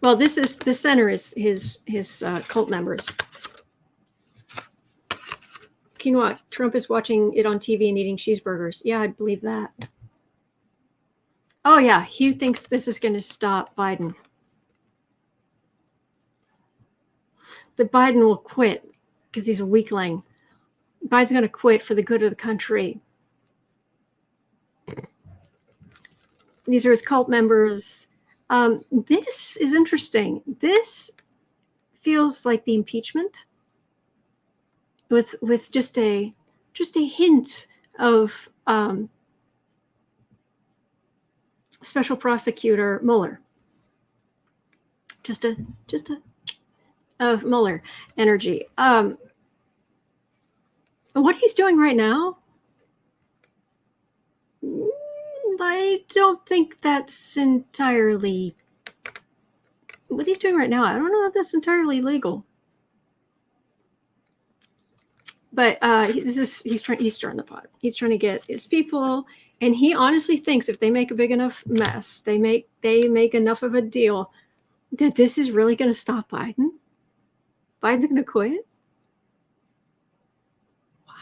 Well, the center is his cult members. Quinoa, Trump is watching it on TV and eating cheeseburgers. Yeah, I believe that. Oh yeah, he thinks this is going to stop Biden. That Biden will quit because he's a weakling. Biden's going to quit for the good of the country. These are his cult members. This is interesting. This feels like the impeachment with just a hint of special prosecutor Mueller. Just a of Mueller energy. What he's doing right now, I don't think that's entirely. What he's doing right now, I don't know if that's entirely legal. But he's stirring the pot. He's trying to get his people, and he honestly thinks if they make a big enough mess, they make enough of a deal that this is really going to stop Biden. Biden's going to quit. Wow,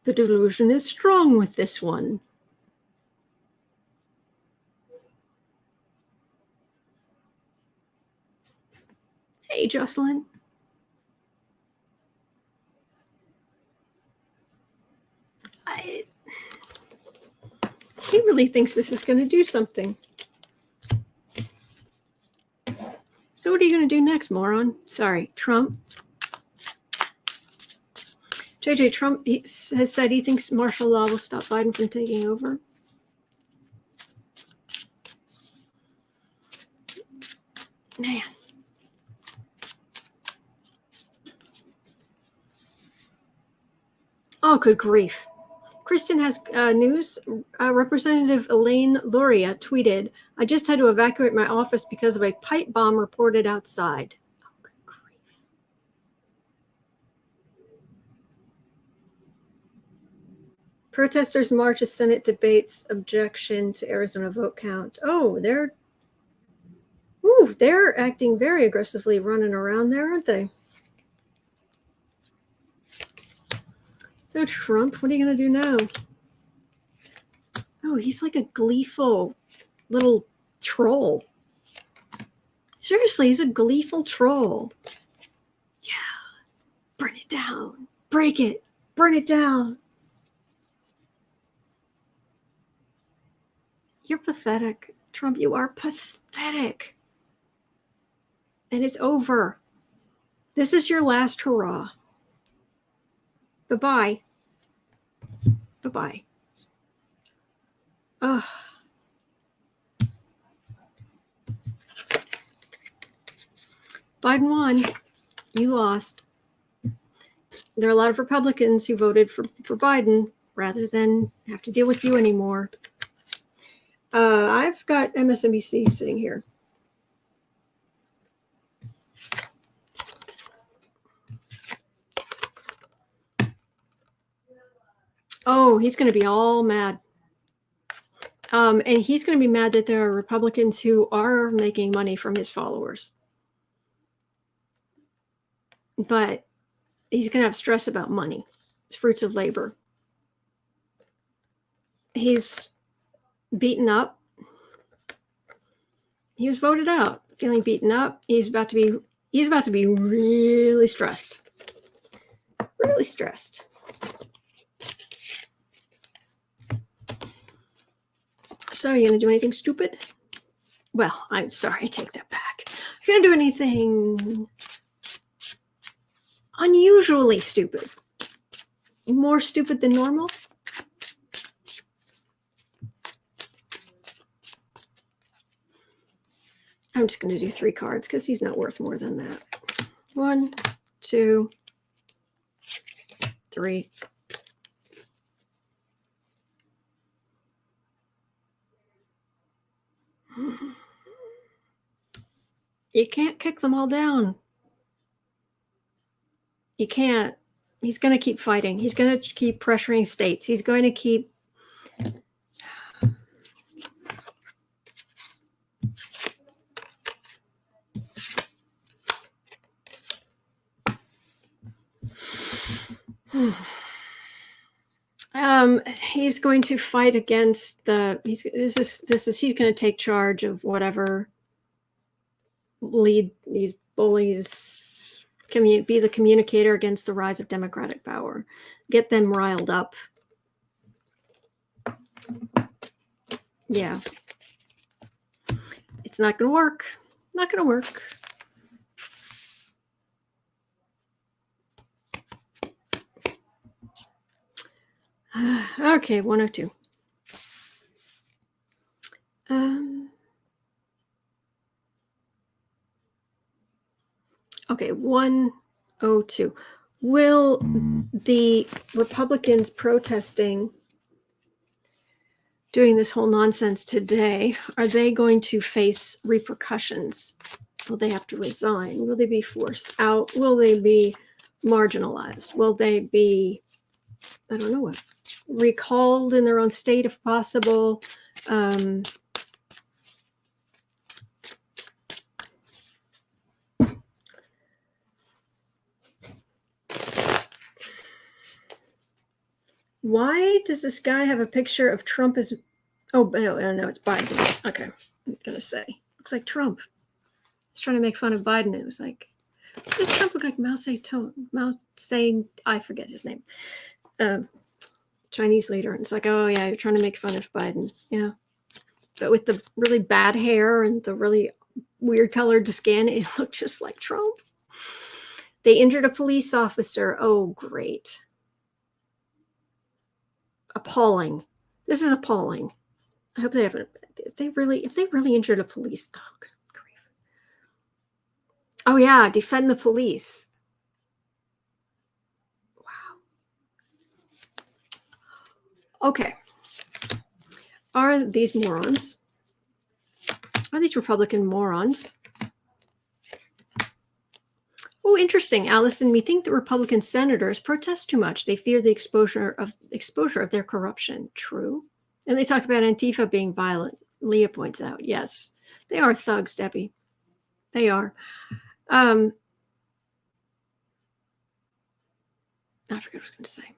the delusion is strong with this one. Hey, Jocelyn. He really thinks this is going to do something. So what are you going to do next, moron? Sorry, Trump. JJ, Trump has said he thinks martial law will stop Biden from taking over. Man. Oh, good grief. Kristen has news. Representative Elaine Luria tweeted, I just had to evacuate my office because of a pipe bomb reported outside. Oh, good grief. Protesters march as Senate debates objection to Arizona vote count. Oh, they're acting very aggressively running around there, aren't they? So Trump, what are you going to do now? Oh, he's like a gleeful little troll. Seriously, he's a gleeful troll. Yeah. Burn it down. Break it. Burn it down. You're pathetic. Trump, you are pathetic. And it's over. This is your last hurrah. Bye-bye. Bye-bye. Ugh. Biden won. You lost. There are a lot of Republicans who voted for Biden rather than have to deal with you anymore. I've got MSNBC sitting here. Oh, he's going to be all mad. And he's going to be mad that there are Republicans who are making money from his followers. But He's going to have stress about money. It's fruits of labor. He's beaten up. He was voted out, feeling beaten up. He's about to be really stressed. Really stressed. So, are you going to do anything stupid? Well, I'm sorry, I take that back. You're going to do anything unusually stupid. More stupid than normal? I'm just going to do 3 cards because he's not worth more than that. 1, 2, 3. You can't kick them all down. You can't. He's going to keep fighting. He's going to keep pressuring states. He's going to keep... he's going to fight against the... He's going to take charge of whatever lead these bullies, be the communicator against the rise of democratic power, get them riled up. Yeah, it's not going to work. Not going to work. Okay, 102. Okay, 102. Will the Republicans protesting, doing this whole nonsense today, are they going to face repercussions? Will they have to resign? Will they be forced out? Will they be marginalized? Will they be, I don't know what, recalled in their own state if possible? Why does this guy have a picture of Trump as... Oh, no, it's Biden. Okay, I'm going to say. Looks like Trump. He's trying to make fun of Biden. It was like, does Trump look like Mao Zedong? I forget his name. Chinese leader. And it's like, oh, yeah, you're trying to make fun of Biden. Yeah. But with the really bad hair and the really weird colored skin, it looked just like Trump. They injured a police officer. Oh, great. Appalling. This is appalling. I hope they haven't. If they really injured a police. Oh, good grief. Oh yeah, defend the police. Wow. Okay. Are these morons? Are these Republican morons? Oh, interesting. Alice and me think that Republican senators protest too much. They fear the exposure of their corruption. True. And they talk about Antifa being violent. Leah points out, yes, they are thugs, Debbie. They are. I forget what I was going to say.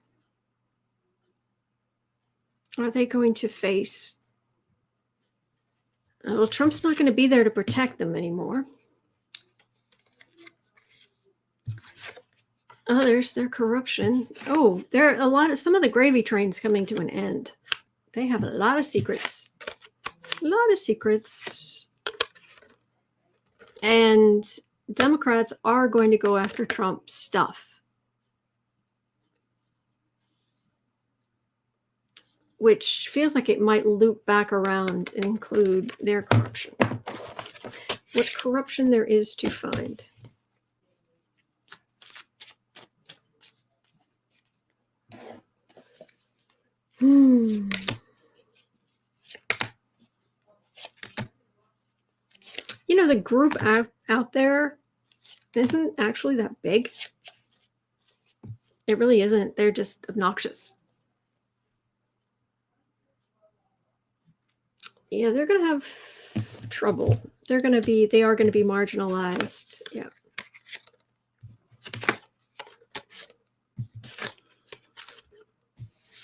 Are they going to face... Well, Trump's not going to be there to protect them anymore. Oh, there's their corruption. Oh, there are some of the gravy trains coming to an end. They have a lot of secrets. A lot of secrets. And Democrats are going to go after Trump's stuff, which feels like it might loop back around and include their corruption. What corruption there is to find. You know, the group out there isn't actually that big. It really isn't. They're just obnoxious. Yeah, they're going to have trouble. They are going to be marginalized. Yeah.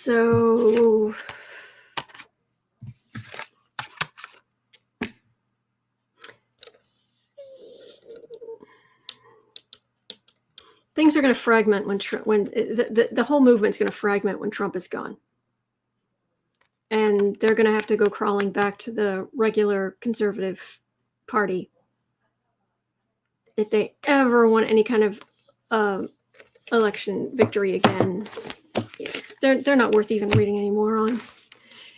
So things are going to fragment when the whole movement's going to fragment when Trump is gone. And they're going to have to go crawling back to the regular conservative party if they ever want any kind of election victory again. They're not worth even reading anymore on.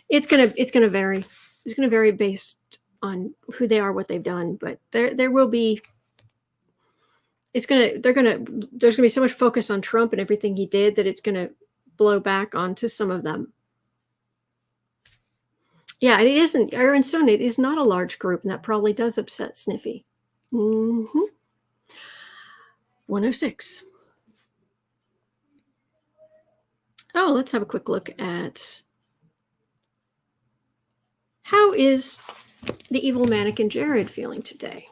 It's gonna vary. It's gonna vary based on who they are, what they've done, but there will be. There's gonna be so much focus on Trump and everything he did that it's gonna blow back onto some of them. Yeah, it isn't. Aaron Stone, it is not a large group, and that probably does upset Sniffy. 106. Oh, let's have a quick look at how is the evil mannequin Jared feeling today?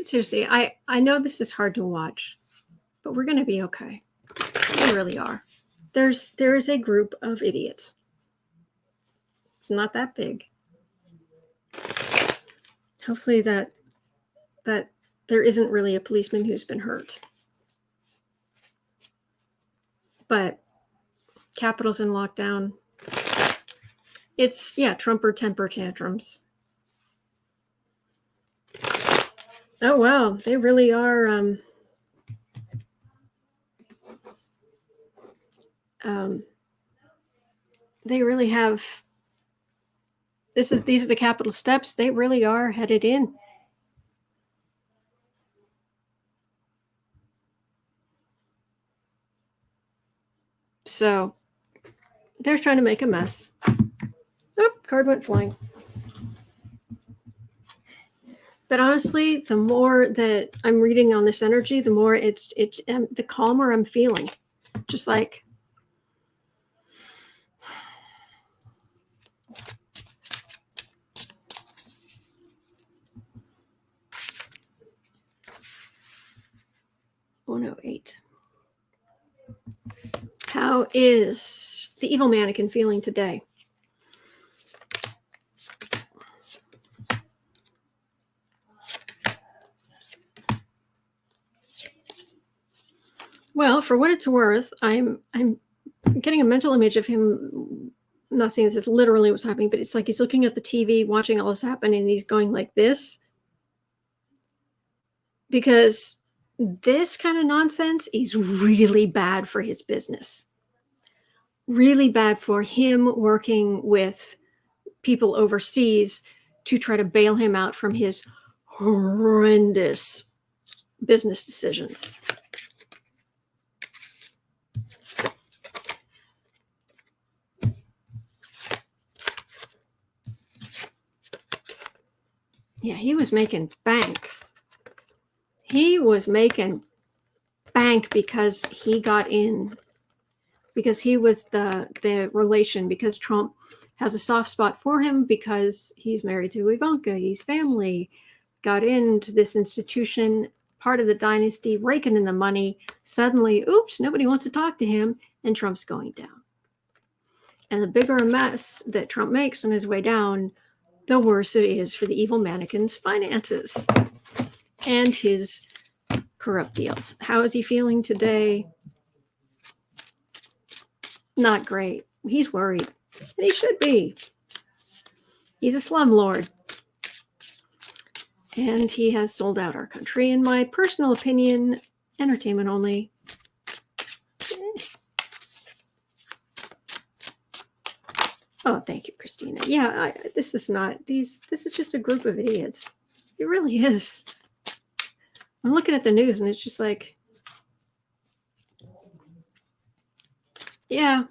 Seriously, I know this is hard to watch, but we're going to be okay. We really are. There is a group of idiots. It's not that big. Hopefully that there isn't really a policeman who's been hurt. But Capitol's in lockdown. It's, Trumper temper tantrums. Oh, wow. They really are. They really have. These are the Capitol steps. They really are headed in. So they're trying to make a mess. Oh, card went flying. But honestly, the more that I'm reading on this energy, the more the calmer I'm feeling. Just like, $108. How is the evil mannequin feeling today? Well, for what it's worth, I'm getting a mental image of him. I'm not saying this is literally what's happening, but it's like he's looking at the TV, watching all this happen, and he's going like this. Because this kind of nonsense is really bad for his business. Really bad for him working with people overseas to try to bail him out from his horrendous business decisions. Yeah, he was making bank. He was making bank because he got in, because he was the relation, because Trump has a soft spot for him, because he's married to Ivanka, he's family, got into this institution, part of the dynasty, raking in the money. Suddenly, oops, nobody wants to talk to him, and Trump's going down. And the bigger a mess that Trump makes on his way down, the worse it is for the evil mannequin's finances and his corrupt deals. How is he feeling today? Not great. He's worried. And he should be. He's a slumlord. And he has sold out our country. In my personal opinion, entertainment only. Oh, thank you, Christina. Yeah, this is just a group of idiots. It really is. I'm looking at the news and it's just like, yeah.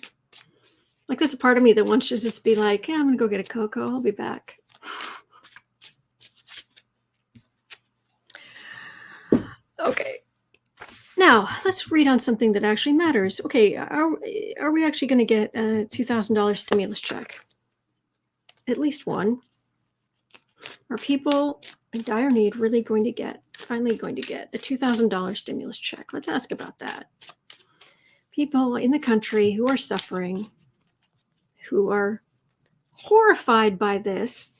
Like there's a part of me that wants to just be like, yeah, I'm going to go get a cocoa. I'll be back. Okay. Now, let's read on something that actually matters. Okay, are we actually going to get a $2,000 stimulus check? At least one. Are people in dire need finally going to get a $2,000 stimulus check? Let's ask about that. People in the country who are suffering, who are horrified by this,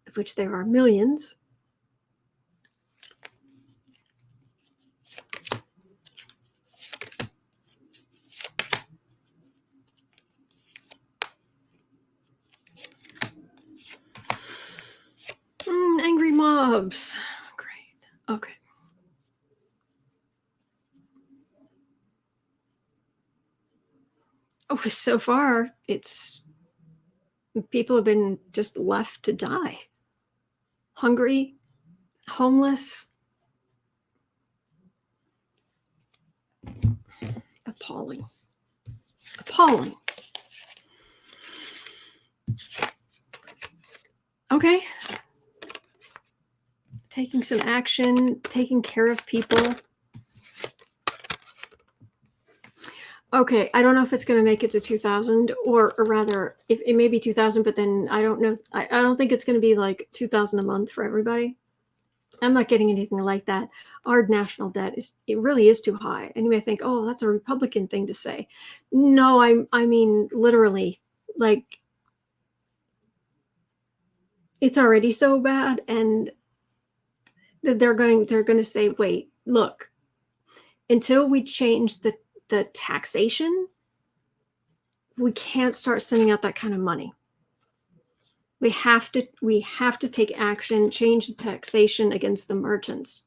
of which there are millions. Angry mobs. Great. Okay. Oh, so far, people have been just left to die. Hungry, homeless. Appalling. Appalling. Okay. Taking some action, taking care of people. Okay, I don't know if it's going to make it to 2,000, or rather, if it may be 2,000, but then I don't know. I don't think it's going to be like 2,000 a month for everybody. I'm not getting anything like that. Our national debt really is too high. And you may think, oh, that's a Republican thing to say. No, I mean, literally, like, it's already so bad, and they're going to say, wait, look, until we change the taxation, we can't start sending out that kind of money. We have to take action, change the taxation against the merchants.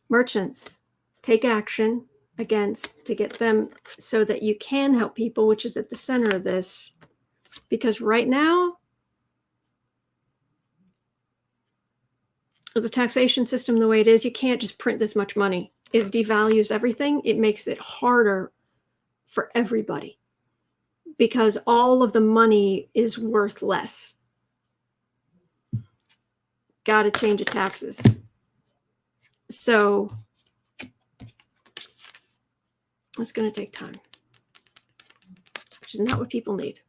Merchants, take action to get them so that you can help people, which is at the center of this. Because right now, the taxation system the way it is, you can't just print this much money. It devalues everything. It makes it harder for everybody because all of the money is worth less. Got to change the taxes. So it's going to take time, which is not what people need.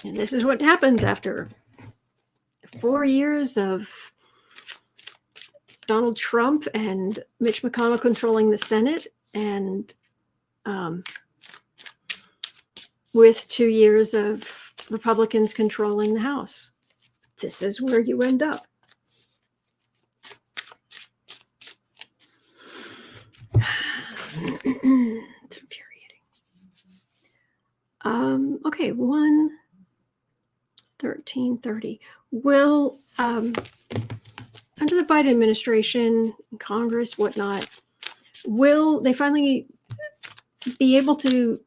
And this is what happens after 4 years of Donald Trump and Mitch McConnell controlling the Senate, and with 2 years of Republicans controlling the House. This is where you end up. It's infuriating. Okay, 1:13:30. Will under the Biden administration, Congress, whatnot, will they finally be able to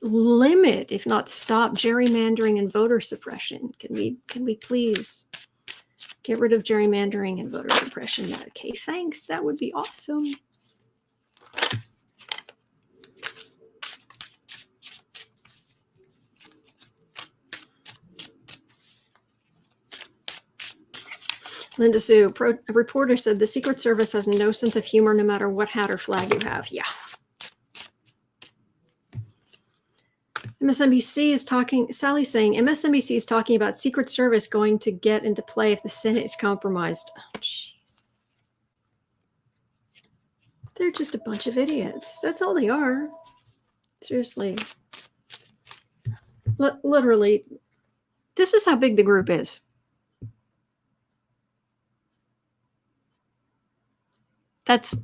limit, if not stop, gerrymandering and voter suppression? Can we please get rid of gerrymandering and voter suppression? Okay, thanks. That would be awesome. Linda Sue, a reporter said the Secret Service has no sense of humor no matter what hat or flag you have. Yeah. MSNBC is talking, Sally's saying, MSNBC is talking about Secret Service going to get into play if the Senate is compromised. Oh, jeez. They're just a bunch of idiots. That's all they are. Seriously. Literally, this is how big the group is. That's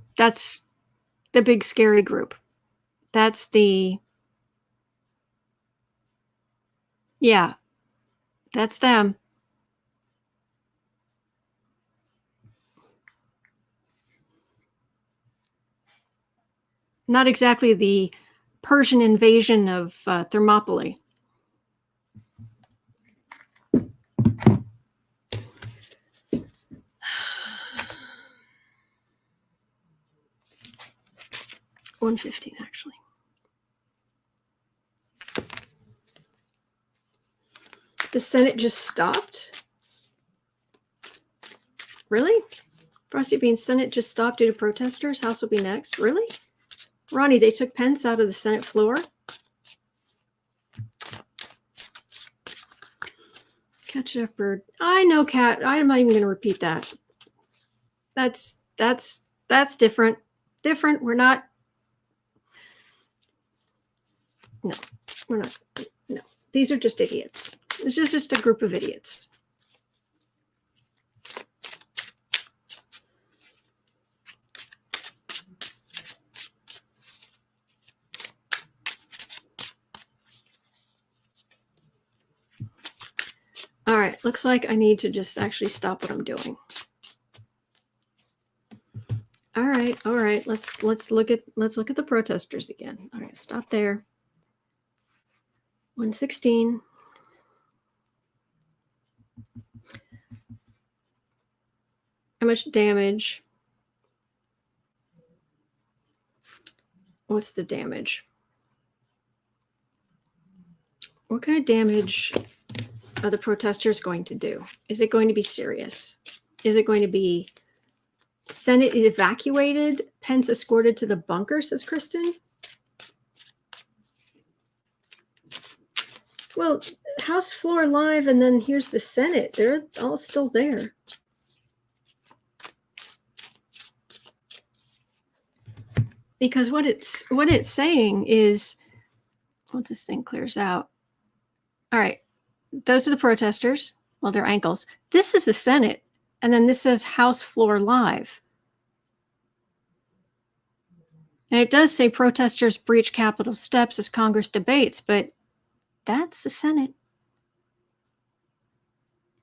the big scary group. That's the, yeah, that's them. Not exactly the Persian invasion of Thermopylae. $115 actually. The Senate just stopped? Really? Frosty Beans, Senate just stopped due to protesters. House will be next. Really? Ronnie, they took Pence out of the Senate floor? Cat shepherd. I know cat. I'm not even going to repeat that. That's different. Different. We're not. No, we're not. No, these are just idiots. This is just a group of idiots. All right, looks like I need to just actually stop what I'm doing. All right. Let's look at the protesters again. All right, stop there. 116. How much damage? What's the damage? What kind of damage are the protesters going to do? Is it going to be serious? Is it going to be Senate evacuated, Pence escorted to the bunker, says Kristen? Well, House floor live, and then here's the Senate. They're all still there. Because what it's saying is, once this thing clears out, all right, those are the protesters. Well, their ankles. This is the Senate, and then this says House floor live. And it does say protesters breach Capitol steps as Congress debates, but that's the Senate.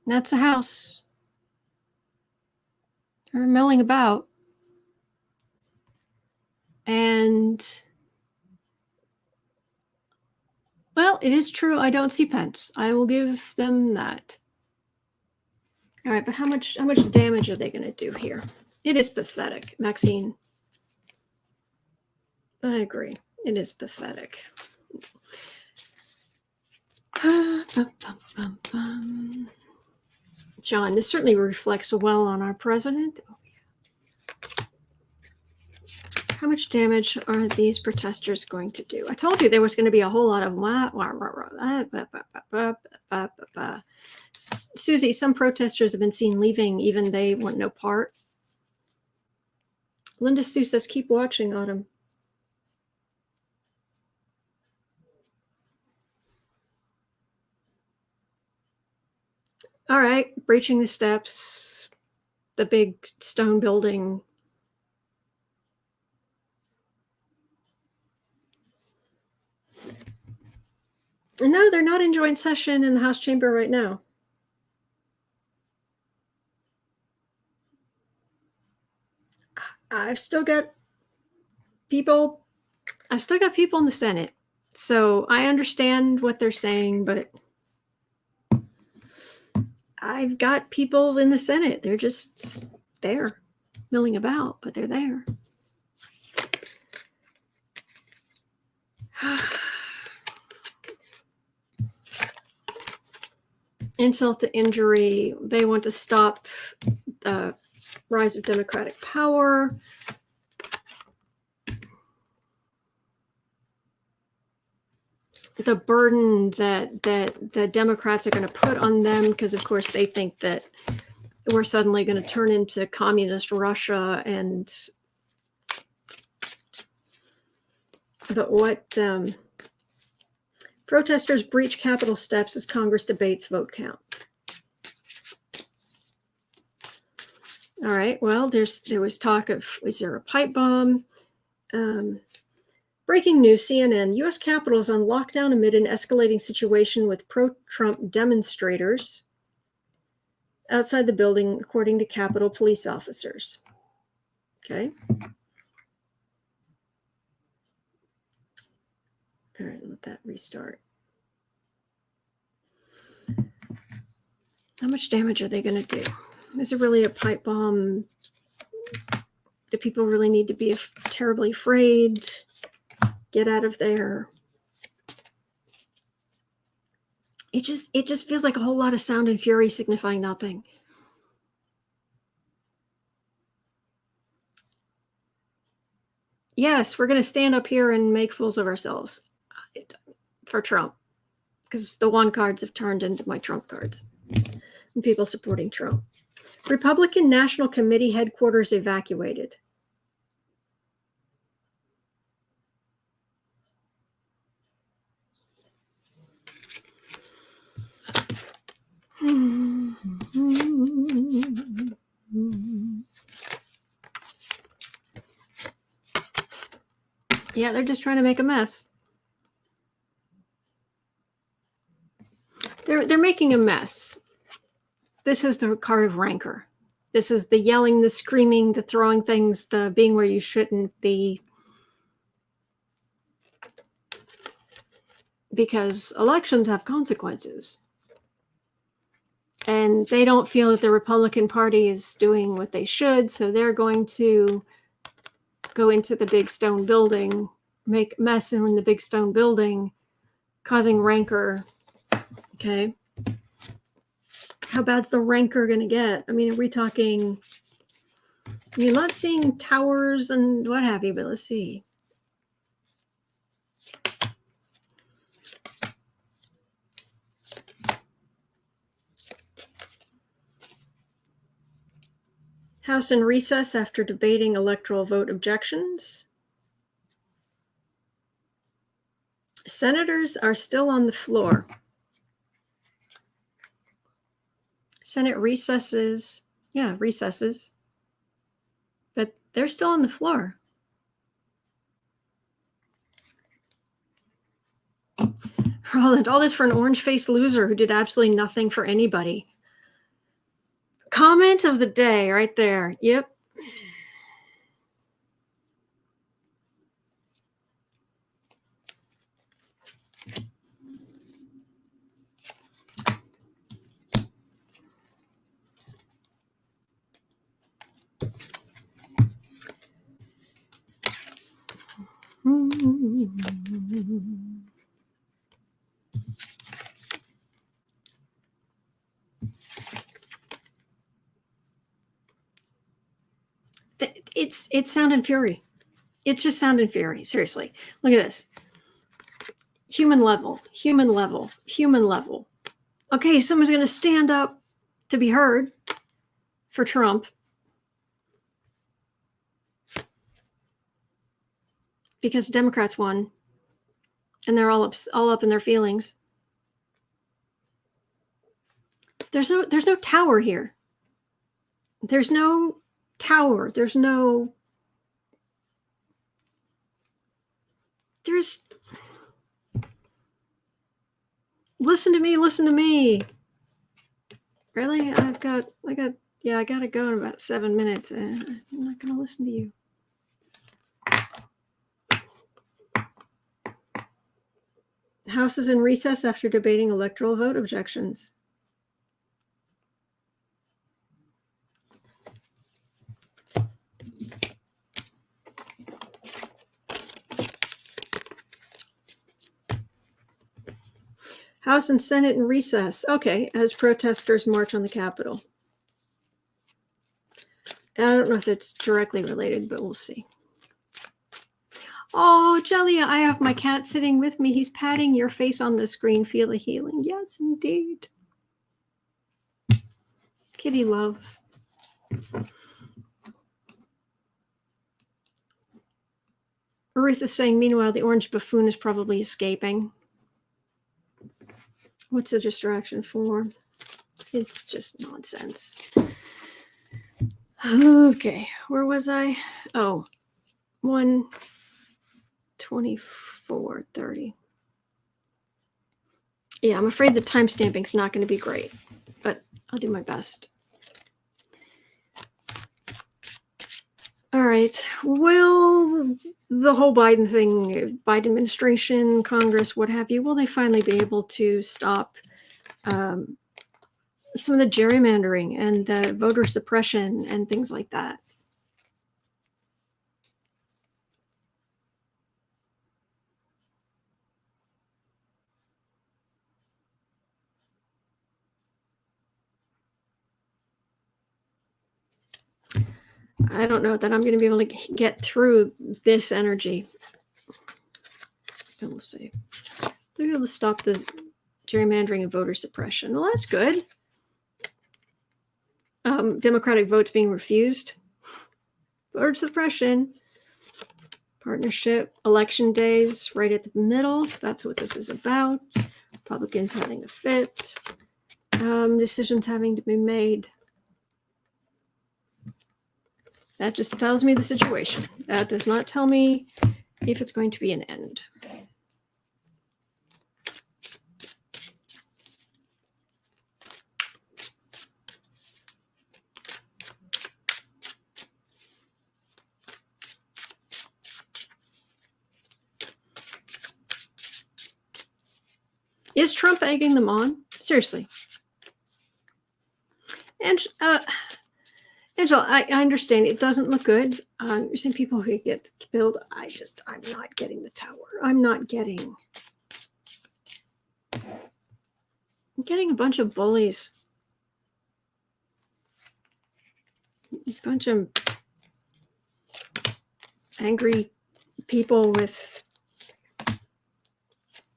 That's the House. They're milling about. And, well, it is true. I don't see Pence. I will give them that. All right, but how much damage are they going to do here? It is pathetic, Maxine. I agree. It is pathetic. John, this certainly reflects well on our president. Oh, yeah. How much damage are these protesters going to do? I told you there was going to be a whole lot of Susie, some protesters have been seen leaving, even they want no part. Linda Sue says, keep watching, Autumn. All right, breaching the steps, the big stone building. No, they're not in joint session in the House chamber right now. I've still got people in the Senate. So I understand what they're saying, but I've got people in the Senate. They're just there, milling about, but they're there. Insult to injury. They want to stop the rise of Democratic power. The burden that the Democrats are going to put on them, because of course they think that we're suddenly going to turn into communist Russia. But what protesters breach Capitol steps as Congress debates vote count. All right, well, there was talk of, is there a pipe bomb? Breaking news, CNN, U.S. Capitol is on lockdown amid an escalating situation with pro-Trump demonstrators outside the building, according to Capitol police officers. Okay. All right, let that restart. How much damage are they going to do? Is it really a pipe bomb? Do people really need to be terribly afraid? Get out of there. It just feels like a whole lot of sound and fury signifying nothing. Yes, we're going to stand up here and make fools of ourselves for Trump, because the one cards have turned into my Trump cards. people supporting Trump. Republican National Committee headquarters evacuated. Yeah, they're just trying to make a mess. They're making a mess. This is the card of rancor. This is the yelling, the screaming, the throwing things, the being where you shouldn't, because elections have consequences. And they don't feel that the Republican Party is doing what they should, so they're going to go into the big stone building, make a mess in the big stone building, causing rancor. Okay. How bad's the rancor going to get? I mean, are we talking... You're not seeing towers and what have you, but let's see. House in recess after debating electoral vote objections. Senators are still on the floor. Senate recesses. Yeah, recesses. But they're still on the floor. Roland, all this for an orange-faced loser who did absolutely nothing for anybody. Comment of the day right there. Yep. It's sound and fury. It's just sound and fury. Seriously. Look at this. Human level, human level, human level. Okay, someone's going to stand up to be heard for Trump. Because Democrats won. And they're all up in their feelings. There's no tower here. There's no tower. There's listen to me. Really? I gotta go in about 7 minutes. I'm not gonna listen to you. House is in recess after debating electoral vote objections. House and Senate in recess. Okay, as protesters march on the Capitol. I don't know if it's directly related, but we'll see. Oh, Jelia, I have my cat sitting with me. He's patting your face on the screen. Feel the healing. Yes, indeed. Kitty love. Ruth is saying, meanwhile, the orange buffoon is probably escaping. What's the distraction for? It's just nonsense. Okay, where was I? Oh, 1:24:30. Yeah, I'm afraid the timestamping's not going to be great, but I'll do my best. All right. Will the whole Biden thing, Biden administration, Congress, what have you, will they finally be able to stop some of the gerrymandering and the voter suppression and things like that? I don't know that I'm going to be able to get through this energy. And we'll see. They're able to stop the gerrymandering and voter suppression. Well, that's good. Democratic votes being refused. Voter suppression. Partnership. Election days right at the middle. That's what this is about. Republicans having a fit. Decisions having to be made. That just tells me the situation. That does not tell me if it's going to be an end. Is Trump egging them on? Seriously. And Angela, I understand it doesn't look good. You're seeing people who get killed. I'm not getting the tower. I'm getting a bunch of bullies. A bunch of angry people with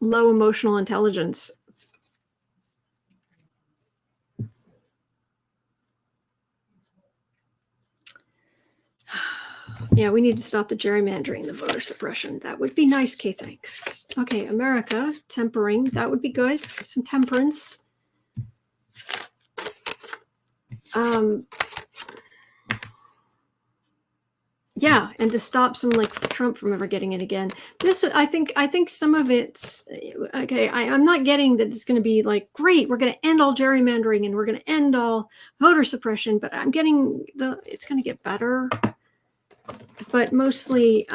low emotional intelligence. Yeah, we need to stop the gerrymandering, the voter suppression. That would be nice, Kay, thanks. Okay, America, tempering. That would be good. Some temperance. Yeah, and to stop some like Trump from ever getting it again. This, I think some of it's okay. I'm not getting that it's going to be like great. We're going to end all gerrymandering and we're going to end all voter suppression. But I'm getting it's going to get better. But mostly,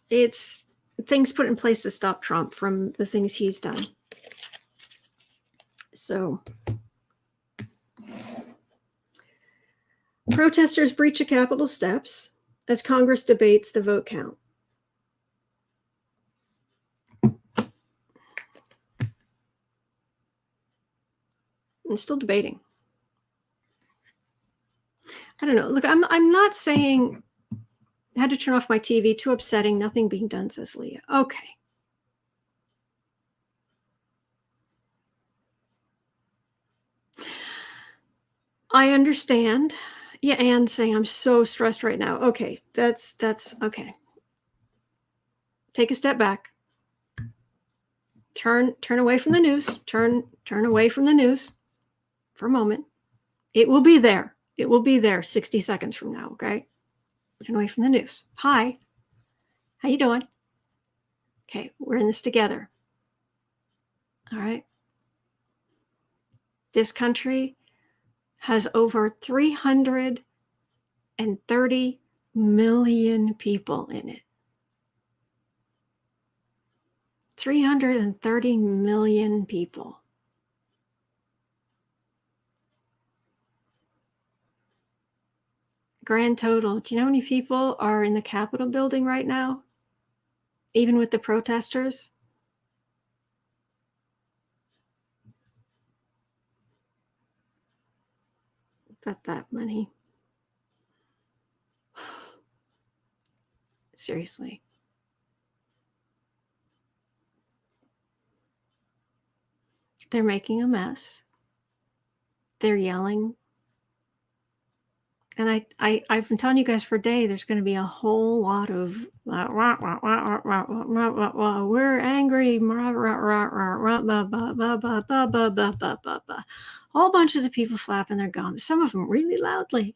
it's things put in place to stop Trump from the things he's done. So, protesters breach of Capitol steps as Congress debates the vote count. And still debating. I don't know. Look, I'm not saying I had to turn off my TV. Too upsetting. Nothing being done, says Leah. Okay. I understand. Yeah, Anne's saying I'm so stressed right now. Okay, that's okay. Take a step back. Turn away from the news. Turn away from the news for a moment. It will be there. It will be there 60 seconds from now, okay? Turn away from the news. Hi. How you doing? Okay, we're in this together. All right. This country has over 330 million people in it. 330 million people. Grand total. Do you know how many people are in the Capitol building right now? Even with the protesters? Got that many. Seriously. They're making a mess. They're yelling. And I've been telling you guys for a day, there's going to be a whole lot of we're angry, whole bunches of people flapping their gums, some of them really loudly.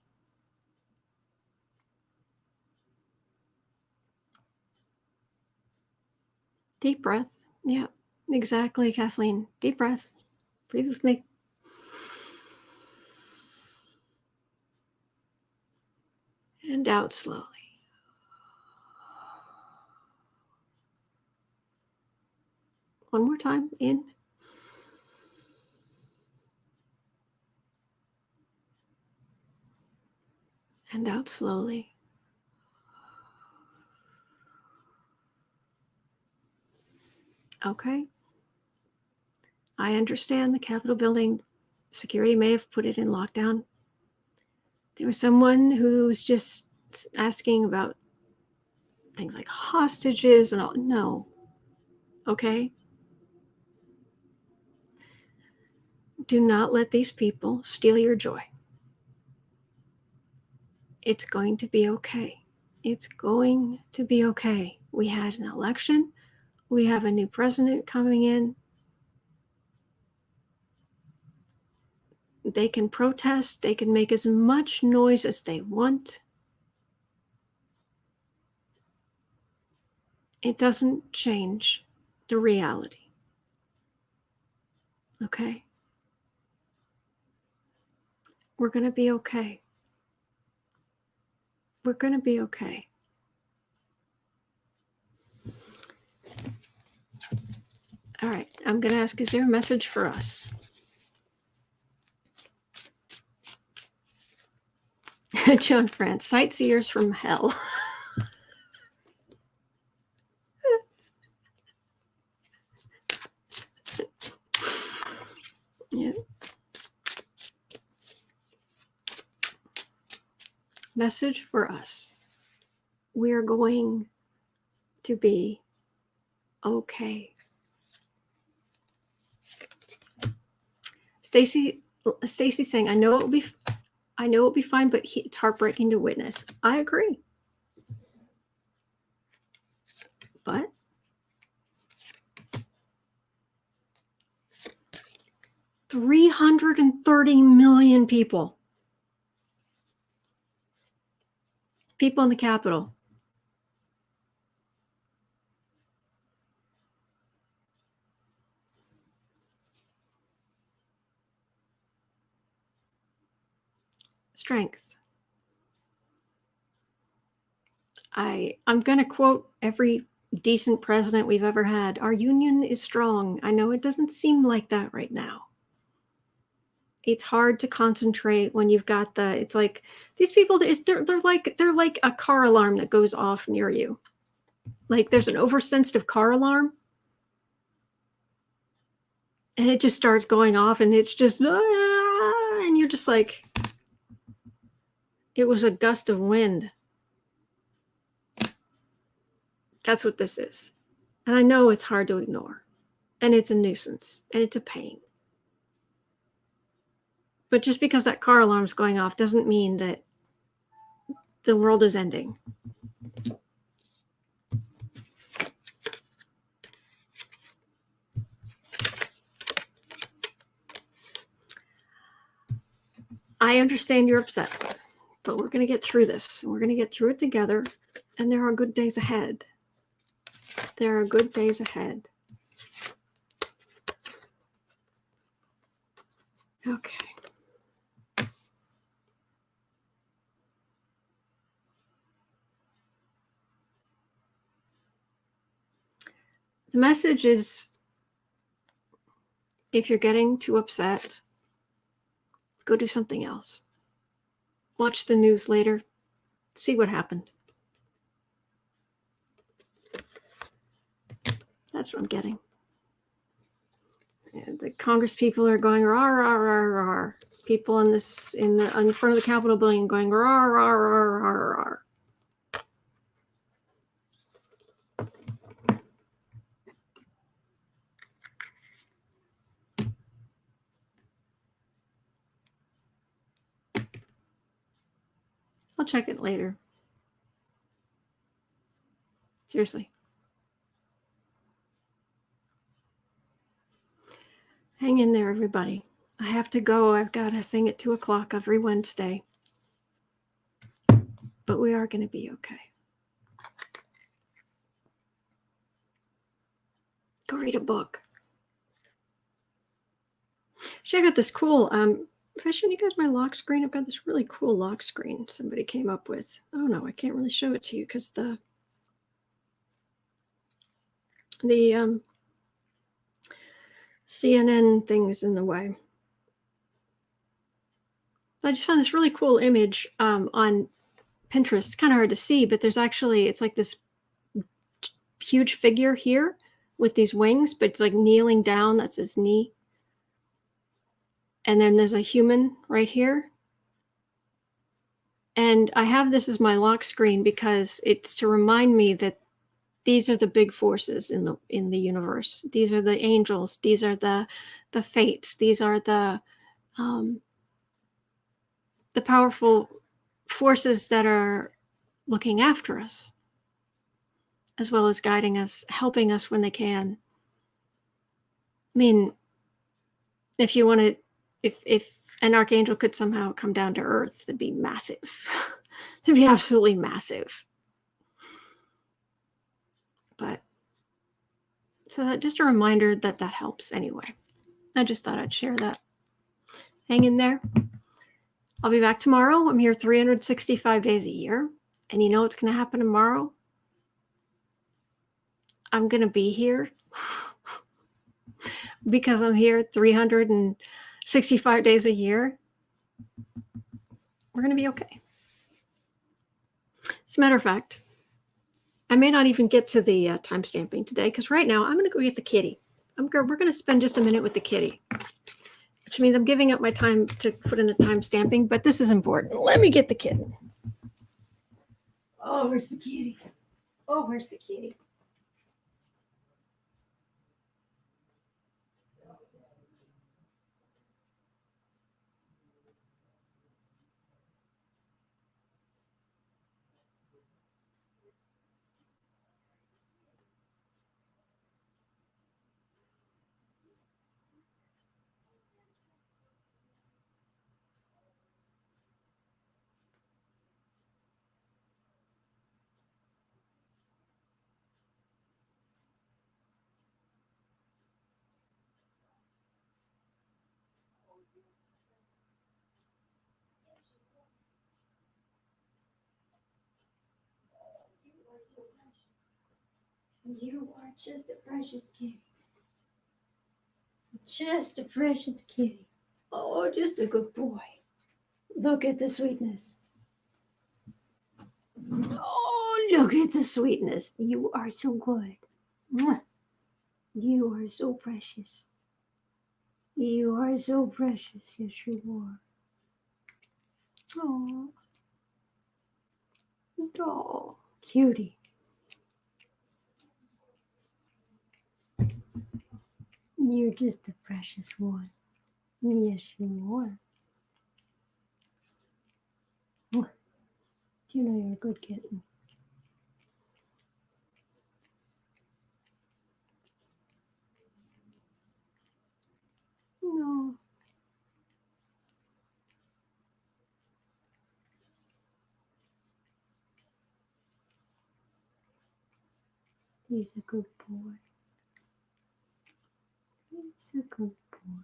Deep breath. Yeah, exactly, Kathleen. Deep breath. Breathe with me. And out slowly. One more time. In. And out slowly. Okay. I understand the Capitol building. Security may have put it in lockdown. There was someone who was just asking about things like hostages and all. No. Okay. Do not let these people steal your joy. It's going to be okay. It's going to be okay. We had an election. We have a new president coming in. They can protest. They can make as much noise as they want. It doesn't change the reality. Okay? We're going to be okay. We're going to be okay. All right. I'm going to ask, is there a message for us? John France, sightseers from hell. Yeah. Message for us. We're going to be okay. Stacy's saying, I know it will be fine, but it's heartbreaking to witness. I agree. But $330 million people in the Capitol. Strength. I'm going to quote every decent president we've ever had. Our union is strong. I know it doesn't seem like that right now. It's hard to concentrate when you've got it's like these people, they're like a car alarm that goes off near you. Like there's an oversensitive car alarm and it just starts going off and it's just, and you're just like, it was a gust of wind. That's what this is. And I know it's hard to ignore and it's a nuisance and it's a pain. But just because that car alarm's going off doesn't mean that the world is ending. I understand you're upset, but we're going to get through this. And we're going to get through it together. And there are good days ahead. There are good days ahead. Okay. The message is, if you're getting too upset, go do something else. Watch the news later. See what happened. That's what I'm getting. And the Congress people are going rawr, rawr, rawr, rawr. People in front of the Capitol building going rawr, rawr, rawr, rawr, rawr. I'll check it later. Seriously. Hang in there, everybody. I have to go. I've got a thing at 2:00 every Wednesday. But we are going to be okay. Go read a book. Check out this cool, if I show you guys my lock screen, I've got this really cool lock screen somebody came up with. Oh no, I can't really show it to you because the CNN thing is in the way. I just found this really cool image on Pinterest. It's kind of hard to see, but there's actually, it's like this huge figure here with these wings, but it's like kneeling down. That's his knee. And then there's a human right here. And I have this as my lock screen because it's to remind me that these are the big forces in the universe. These are the angels. These are the fates. These are the powerful forces that are looking after us, as well as guiding us, helping us when they can. I mean, if you want to, if an archangel could somehow come down to Earth, it'd be massive. It'd be absolutely massive. But so that just a reminder that helps anyway. I just thought I'd share that. Hang in there. I'll be back tomorrow. I'm here 365 days a year. And you know what's going to happen tomorrow? I'm going to be here because I'm here 365 days a year. We're going to be okay. As a matter of fact, I may not even get to the time stamping today because right now I'm going to go get the kitty. We're going to spend just a minute with the kitty, which means I'm giving up my time to put in the time stamping, but this is important. Let me get the kitten. Oh, where's the kitty? Oh, where's the kitty? You are just a precious kitty. Just a precious kitty. Oh, just a good boy. Look at the sweetness. Oh, look at the sweetness. You are so good. You are so precious. You are so precious. Yes, you are. Oh, oh, cutie. You're just a precious one. Yes, you are. Do you know you're a good kitten? No. He's a good boy. He's a good boy.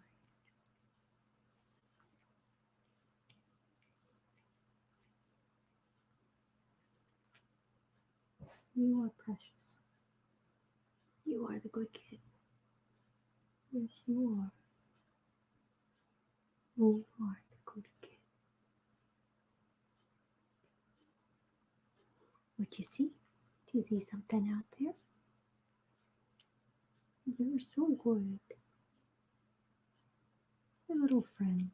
You are precious. You are the good kid. Yes, you are. You are the good kid. What you see? Do you see something out there? You're so good. My little friend.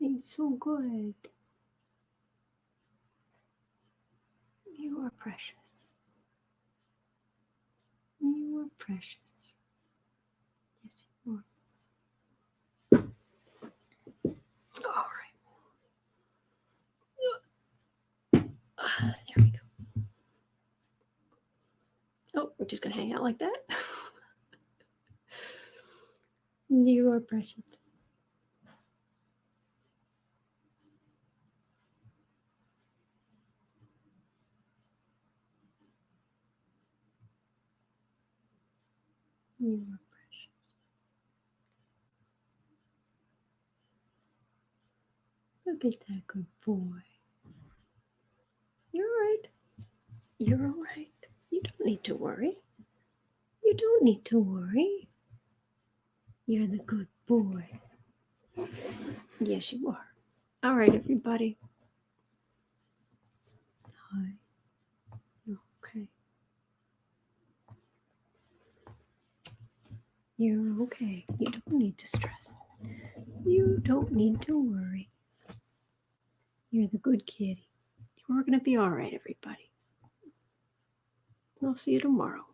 He's so good. You are precious. You are precious. Yes, you are. All right. There we go. Oh, we're just going to hang out like that. You are precious. You are precious. Look at that good boy. You're all right. You're all right. You don't need to worry. You don't need to worry. You're the good boy. Yes, you are. All right, everybody. Hi. You're okay. You're okay. You don't need to stress. You don't need to worry. You're the good kitty. We're going to be all right, everybody. I'll see you tomorrow.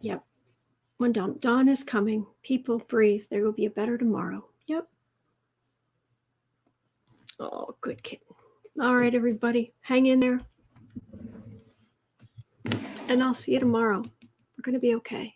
Yep. When dawn is coming, people breathe. There will be a better tomorrow. Yep. Oh, good kitten. All right, everybody. Hang in there. And I'll see you tomorrow. We're going to be okay.